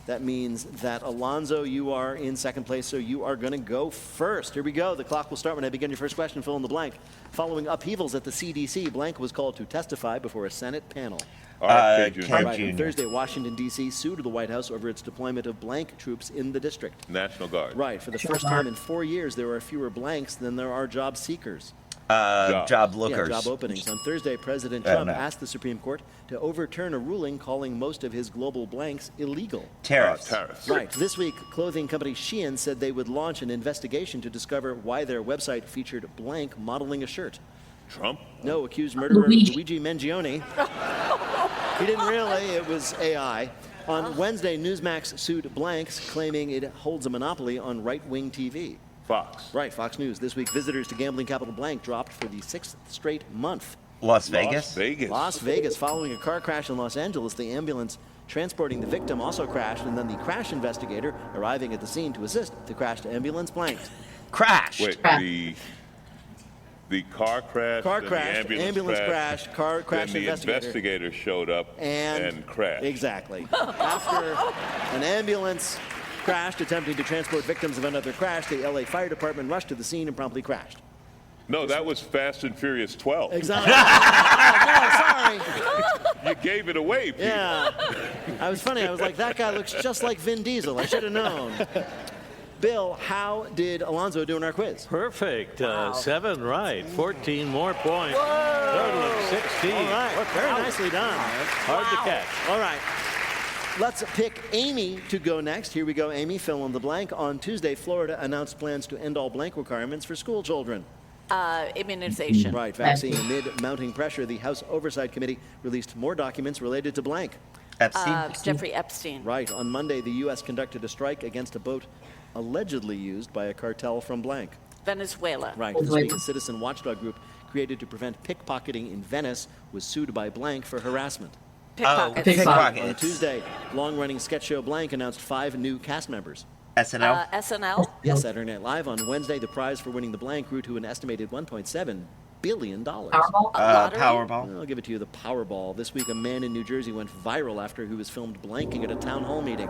That means that, Alonzo, you are in second place, so you are going to go first. Here we go. The clock will start when I begin your first question. Fill in the blank. Following upheavals at the CDC, blank was called to testify before a Senate panel. Ken Jr. On Thursday, Washington, D.C. sued the White House over its deployment of blank troops in the district. National Guard. Right. For the first time in 4 years, there are fewer blanks than there are job seekers. Job lookers. Yeah, job openings. On Thursday, President Trump asked the Supreme Court to overturn a ruling calling most of his global blanks illegal. Tariffs. Right. This week, clothing company Shein said they would launch an investigation to discover why their website featured blank modeling a shirt. Trump? No, accused murderer Luigi Mangione. He didn't really. It was AI. On Wednesday, Newsmax sued blanks, claiming it holds a monopoly on right-wing TV. Fox. Right, Fox News. This week, visitors to gambling capital blank dropped for the 6th straight month. Las Vegas? Las Vegas. Following a car crash in Los Angeles, the ambulance transporting the victim also crashed, and then the crash investigator arriving at the scene to assist the crashed ambulance blanked. Crashed. Wait, the car crashed. Car crashed, the ambulance crashed, car crash then the investigator showed up and crashed. Exactly. After an ambulance crashed attempting to transport victims of another crash, the LA Fire Department rushed to the scene and promptly crashed. No, that was Fast and Furious 12. Exactly. No, sorry. You gave it away, Pete. Yeah. I was funny. I was like, that guy looks just like Vin Diesel. I should have known. Bill, how did Alonzo do in our quiz? Perfect. 7 right. 14 more points. Total of 16. All right. Very nicely done. Hard to catch. All right. Let's pick Amy to go next. Here we go, Amy. Fill in the blank. On Tuesday, Florida announced plans to end all blank requirements for school children. Immunization. Right. Vaccine. Amid mounting pressure, the House Oversight Committee released more documents related to blank. Jeffrey Epstein. Right. On Monday, the U.S. conducted a strike against a boat allegedly used by a cartel from blank. Venezuela. Right. This week, a citizen watchdog group created to prevent pickpocketing in Venice was sued by blank for harassment. Pickpockets. On Tuesday, long-running sketch show blank announced 5 new cast members. SNL? SNL. Yes, Saturday Night Live. On Wednesday, the prize for winning the blank grew to an estimated $1.7 billion. Powerball? Powerball. I'll give it to you, the Powerball. This week, a man in New Jersey went viral after he was filmed blanking at a town hall meeting.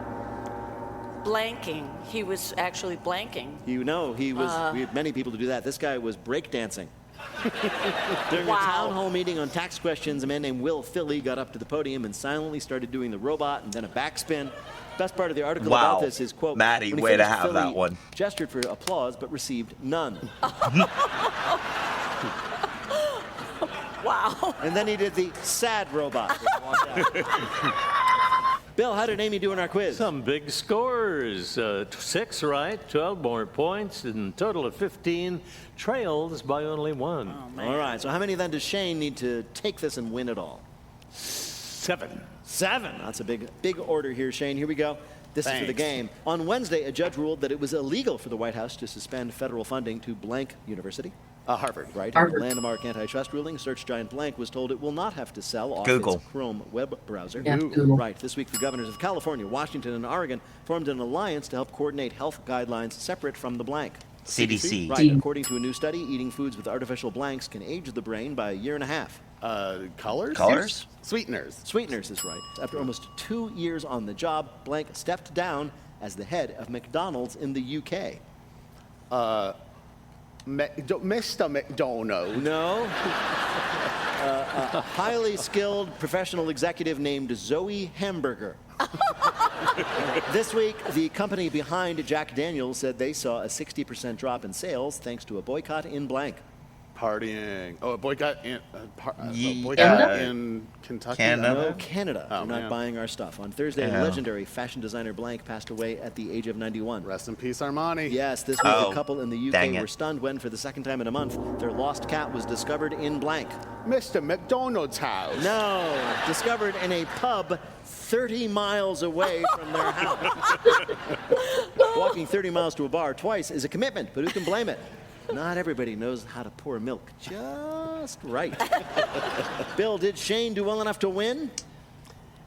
Blanking. He was actually blanking. You know, we had many people to do that. This guy was breakdancing. During a town hall meeting on tax questions, a man named Will Philly got up to the podium and silently started doing the robot and then a backspin. Best part of the article about this is, quote, Maddie, when he way to finished, have Philly that one. gestured for applause but received none. Wow. And then he did the sad robot. Bill, how did Amy do in our quiz? Some big scores. 6 right, 12 more points, and total of 15. Trails by only 1. All right, so how many then does Shane need to take this and win it all? 7. 7. That's a big order here, Shane. Here we go. This is for the game. On Wednesday, a judge ruled that it was illegal for the White House to suspend federal funding to blank university. Harvard, right? Harvard. In a landmark antitrust ruling, search giant blank was told it will not have to sell off Google. its Chrome web browser. Yeah, Google. Right. This week, the governors of California, Washington, and Oregon formed an alliance to help coordinate health guidelines separate from the blank. CDC. Right. According to a new study, eating foods with artificial blanks can age the brain by 1.5 years. Colors? Colors? Sweeteners. Sweeteners is right. After almost 2 years on the job, Blank stepped down as the head of McDonald's in the UK. Mr. McDonald. No. A highly skilled professional executive named Zoe Hamburger. This week, the company behind Jack Daniels said they saw a 60% drop in sales thanks to a boycott in blank. Partying. Oh, a boycott in, in Kentucky? Canada? No, Canada. Oh, They're not man. buying our stuff. On Thursday, Yeah. legendary fashion designer Blank passed away at the age of 91. Rest in peace, Armani. Yes, this week Oh, a couple in the dang UK it. were stunned when, for the second time in a month, their lost cat was discovered in blank. Mr. McDonald's house. No, discovered in a pub 30 miles away from their house. Walking 30 miles to a bar twice is a commitment, but who can blame it? Not everybody knows how to pour milk just right. Bill, did Shane do well enough to win?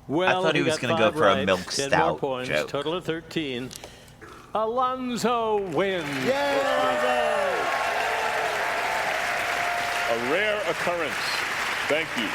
Well, I thought he was going going to to go for a milk 10 more stout points, joke. total of 13. Alonzo wins. A rare occurrence. Thank you.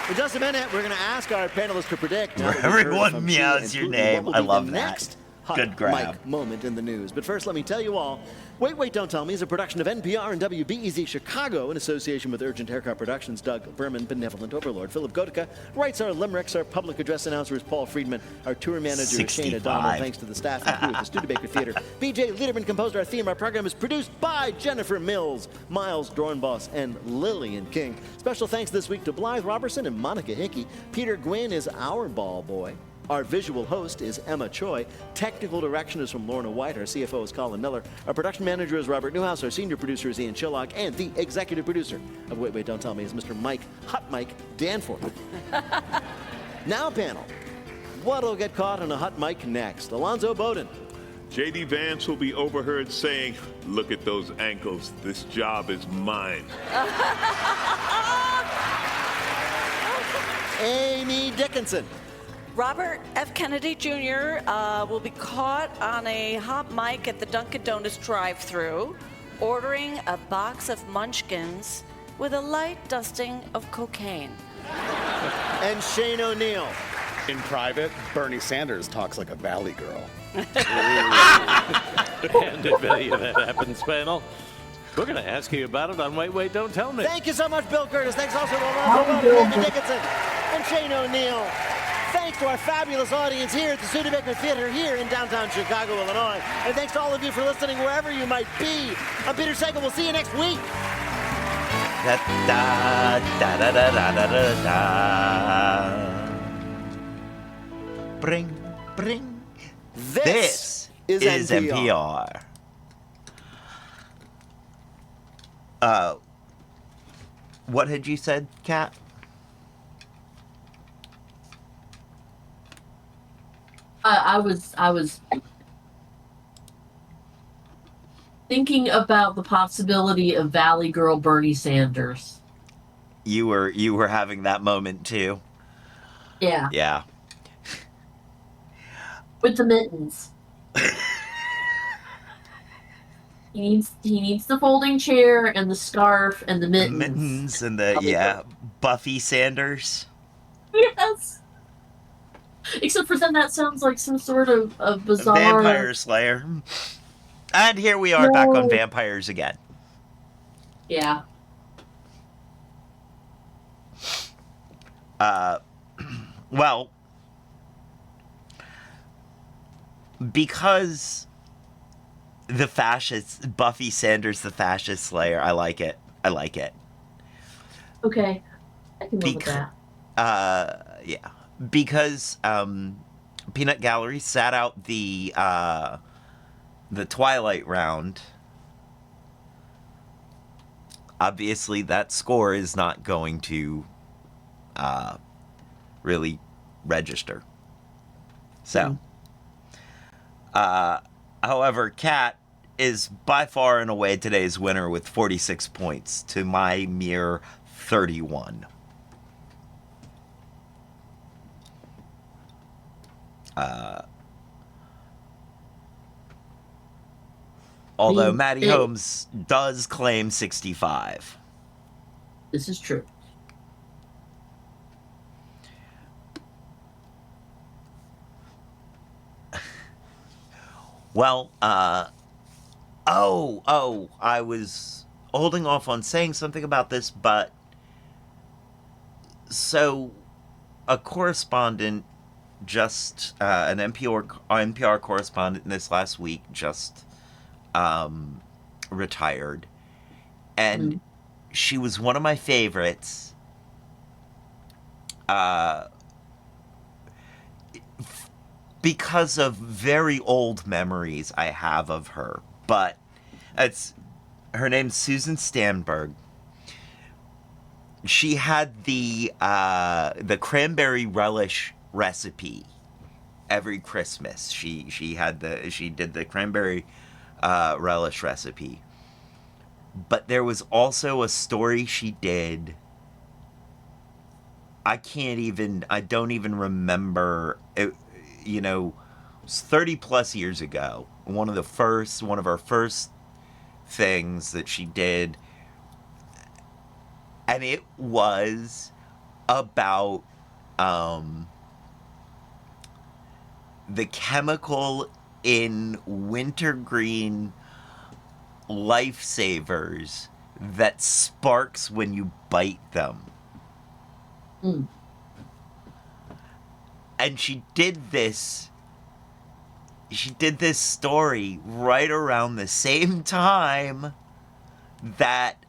In just a minute, we're going to ask our panelists to predict. now that we've heard Everyone from Xi meows and your Putin, name. what will I be love the that. next hot Good grab. mic moment in the news. But first, let me tell you all, Wait, Wait, Don't Tell Me is a production of NPR and WBEZ Chicago in association with Urgent Haircut Productions. Doug Berman, Benevolent Overlord. Philip Gotica writes our limericks. Our public address announcer is Paul Friedman. Our tour manager is Shane 65. O'Donnell. Thanks to the staff and crew at the Studebaker Theater. BJ Liederman composed our theme. Our program is produced by Jennifer Mills, Miles Dornbos, and Lillian King. Special thanks this week to Blythe Robertson and Monica Hickey. Peter Gwynn is our ball boy. Our visual host is Emma Choi. Technical direction is from Lorna White. Our CFO is Colin Miller. Our production manager is Robert Newhouse. Our senior producer is Ian Chillock. And the executive producer of Wait, Wait, Don't Tell Me is Mr. Hot Mike Danforth. Now, panel, what'll get caught in a hot mic next? Alonzo Bowden. J.D. Vance will be overheard saying, "Look at those ankles. This job is mine." Amy Dickinson. Robert F. Kennedy Jr. Will be caught on a hot mic at the Dunkin' Donuts drive-thru, ordering a box of munchkins with a light dusting of cocaine. And Shane O'Neill. In private, Bernie Sanders talks like a valley girl. And if any of that happens, panel, we're going to ask you about it on Wait, Wait, Don't Tell Me. Thank you so much, Bill Curtis. Thanks also to Alonzo Bowden, Amy Dickinson, and Shane O'Neill. Thanks to our fabulous audience here at the Studebaker Theater here in downtown Chicago, Illinois. And thanks to all of you for listening wherever you might be. I'm Peter Sagal. We'll see you next week. Da da da da da da da da. Bring, bring. This is NPR. What had you said, Kat? I was thinking about the possibility of Valley Girl Bernie Sanders. You were having that moment too. Yeah. Yeah. With the mittens. He needs the folding chair and the scarf and the mittens. Mittens and the Buffy Sanders. Yes. Except for then that sounds like some sort of bizarre Vampire Slayer. And here we are back on vampires again. Yeah. Well, because the fascist Buffy Sanders, the fascist slayer, I like it. Okay. I can live with that. Yeah. Because Peanut Gallery sat out the Twilight round. Obviously, that score is not going to really register. So, however, Kat is by far and away today's winner with 46 points to my mere 31. Although Maddie Holmes does claim 65. This is true. Well, I was holding off on saying something about this, but so a correspondent just, an NPR correspondent this last week just retired, and she was one of my favorites. Because of very old memories I have of her, but her name's Susan Stanberg. She had the cranberry relish recipe every Christmas. She did the cranberry relish recipe, but there was also a story she did. I don't even remember it. You know, it was 30 plus years ago. One of her first things that she did, and it was about the chemical in wintergreen lifesavers that sparks when you bite them. And she did this story right around the same time that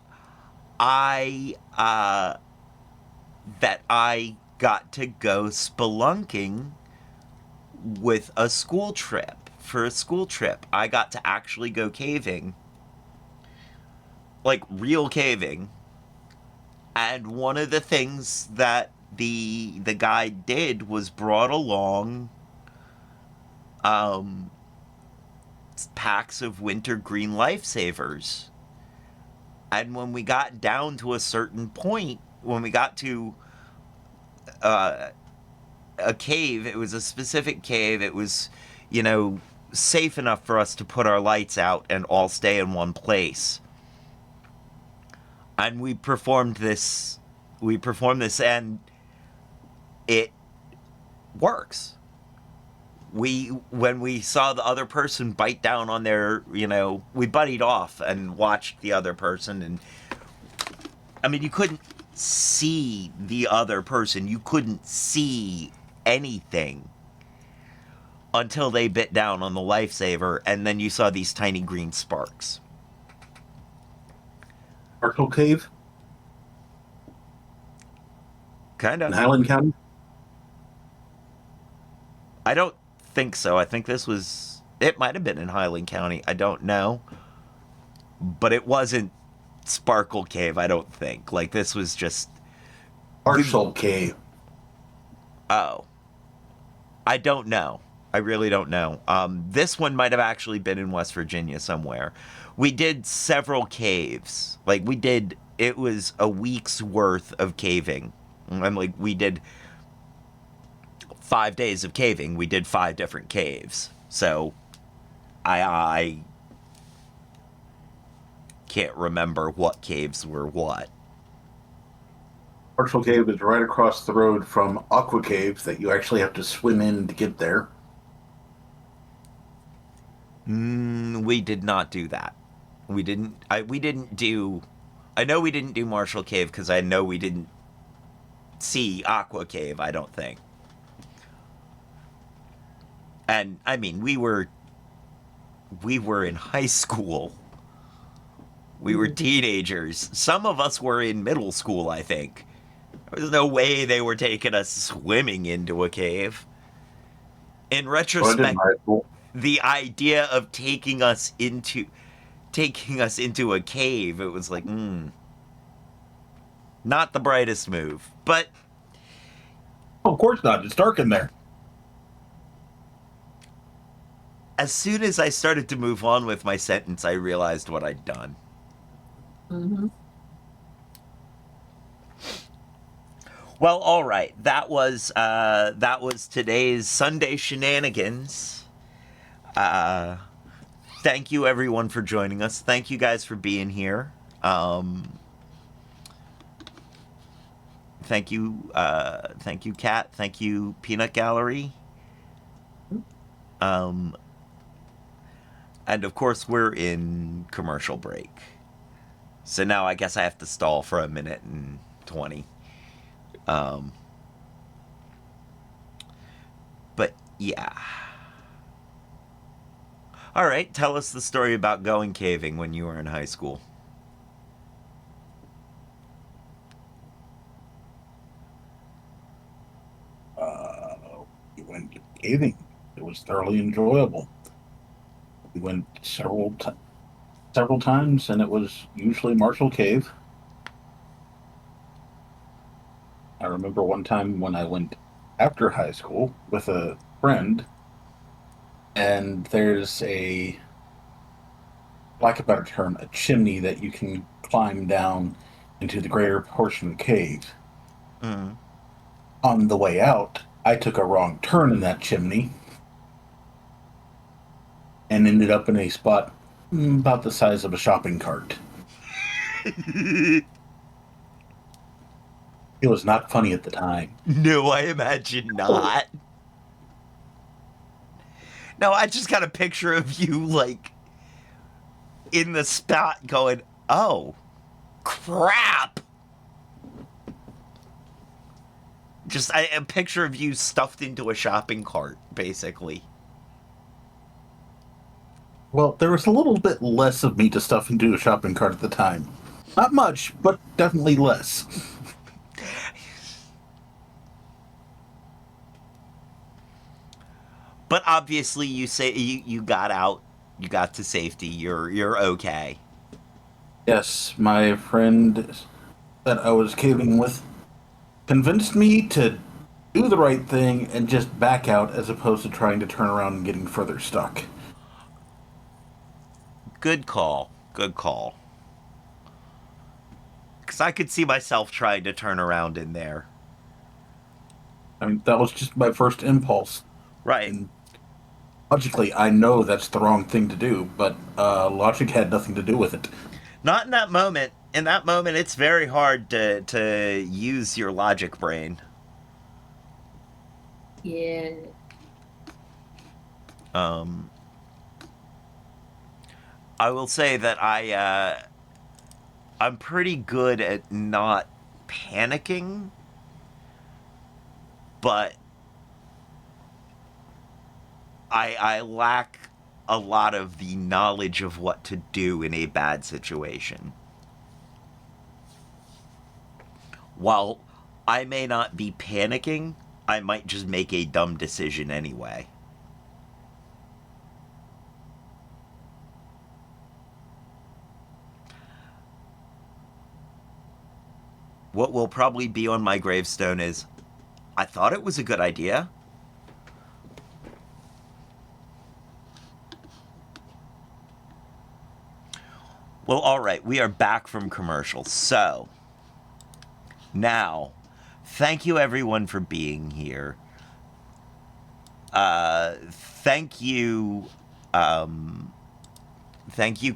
I got to go spelunking with a school trip. For a school trip, I got to actually go caving. Like real caving. And one of the things that the guide did was brought along packs of wintergreen lifesavers. And when we got down to a certain point, when we got to a cave, it was a specific cave, it was, safe enough for us to put our lights out and all stay in one place. And we performed this, and it works. When we saw the other person bite down on their, we buddied off and watched the other person, and I mean, you couldn't see the other person. You couldn't see anything until they bit down on the lifesaver, and then you saw these tiny green sparks. Marshall Cave? Kind of. In Highland County? I don't think so. I think it might have been in Highland County. I don't know. But it wasn't Sparkle Cave, I don't think. Like, this was just... Marshall Cave. Oh. I don't know. I really don't know. This one might have actually been in West Virginia somewhere. We did several caves. Like, it was a week's worth of caving. And, like, we did 5 days of caving. We did 5 different caves. So, I can't remember what caves were what. Marshall Cave is right across the road from Aqua Cave that you actually have to swim in to get there. We did not do that. We didn't do Marshall Cave because I know we didn't see Aqua Cave, I don't think. And I mean, we were in high school. We were teenagers. Some of us were in middle school, I think. There was no way they were taking us swimming into a cave. In retrospect, the idea of taking us into a cave, it was like, not the brightest move. But of course not. It's dark in there. As soon as I started to move on with my sentence, I realized what I'd done. Mm-hmm. Well, all right. That was today's Sunday Shenanigans. Thank you, everyone, for joining us. Thank you guys for being here. Thank you, Kat. Thank you, Peanut Gallery. And of course, we're in commercial break. So now I guess I have to stall for 1 minute and 20. But yeah. All right, tell us the story about going caving when you were in high school. We went caving. It was thoroughly enjoyable. We went several times, and it was usually Marshall Cave. I remember one time when I went after high school with a friend, and there's a, lack of a better term, a chimney that you can climb down into the greater portion of the cave. Mm. On the way out, I took a wrong turn in that chimney and ended up in a spot about the size of a shopping cart. It was not funny at the time. No, I imagine not. No, I just got a picture of you, like, in the spot going, oh, crap. Just a picture of you stuffed into a shopping cart, basically. Well, there was a little bit less of me to stuff into a shopping cart at the time. Not much, but definitely less. But obviously, you say you got out, you got to safety. You're okay. Yes, my friend that I was caving with convinced me to do the right thing and just back out as opposed to trying to turn around and getting further stuck. Good call. Good call. Because I could see myself trying to turn around in there. I mean, that was just my first impulse. Right. And logically, I know that's the wrong thing to do, but logic had nothing to do with it. Not in that moment. In that moment, it's very hard to use your logic brain. Yeah. I will say that I'm pretty good at not panicking, but I lack a lot of the knowledge of what to do in a bad situation. While I may not be panicking, I might just make a dumb decision anyway. What will probably be on my gravestone is, I thought it was a good idea. Well, all right, we are back from commercials. So, now, thank you everyone for being here. Thank you,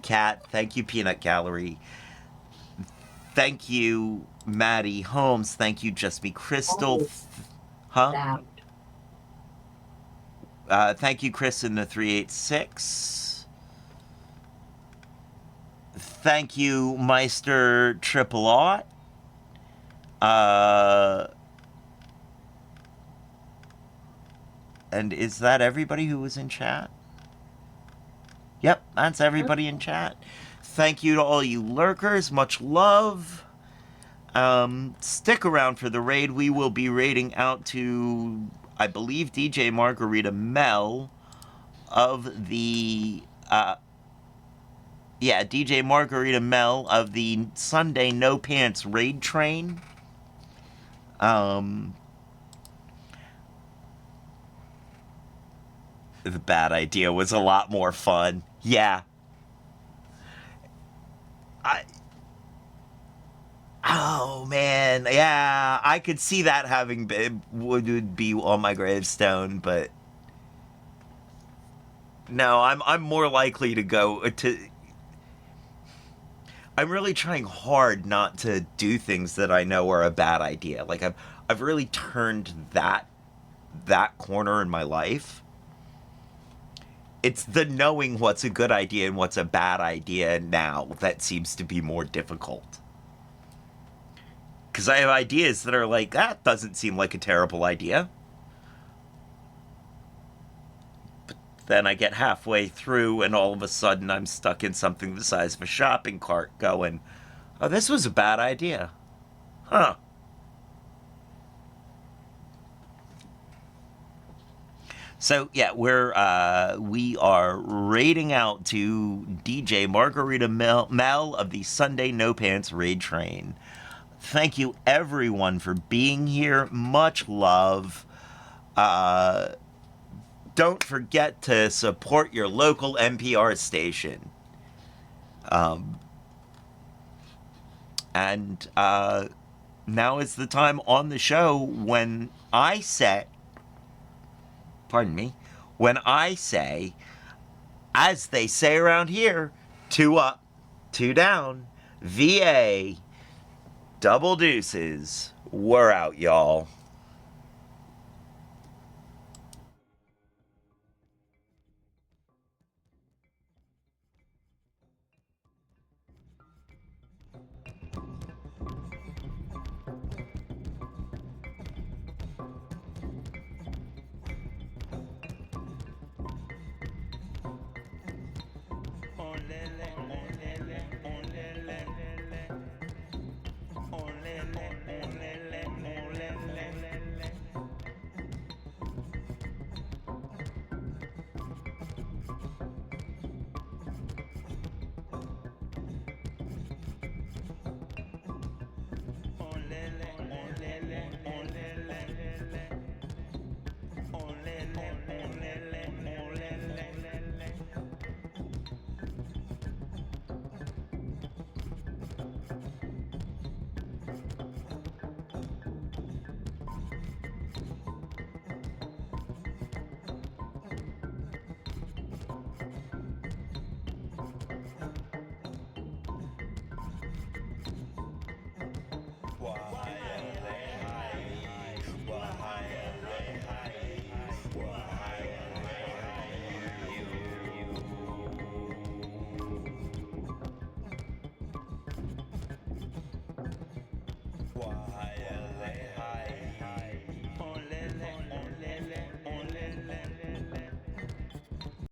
Kat. Thank you, Peanut Gallery. Thank you, Maddie Holmes. Thank you, Just Me Crystal. Huh? Thank you, Chris in the 386. Thank you, Meister Triple Aught. And is that everybody who was in chat? Yep, that's everybody in chat. Thank you to all you lurkers. Much love. Stick around for the raid. We will be raiding out to, I believe DJ Margarita Mel of the DJ Margarita Mel of the Sunday No Pants Raid Train. The bad idea was a lot more fun. Yeah. Oh man, yeah, I could see that having been would be on my gravestone, but no, I'm more likely to go to. I'm really trying hard not to do things that I know are a bad idea. Like I've really turned that corner in my life. It's the knowing what's a good idea and what's a bad idea now that seems to be more difficult. Because I have ideas that are like, that doesn't seem like a terrible idea. But then I get halfway through and all of a sudden I'm stuck in something the size of a shopping cart going, oh, this was a bad idea. Huh. So, yeah, we are raiding out to DJ Margarita Mel of the Sunday No Pants Raid Train. Thank you, everyone, for being here. Much love. Don't forget to support your local NPR station. And now is the time on the show when I say, as they say around here, 2 up, 2 down, VA. Double deuces. We're out, y'all.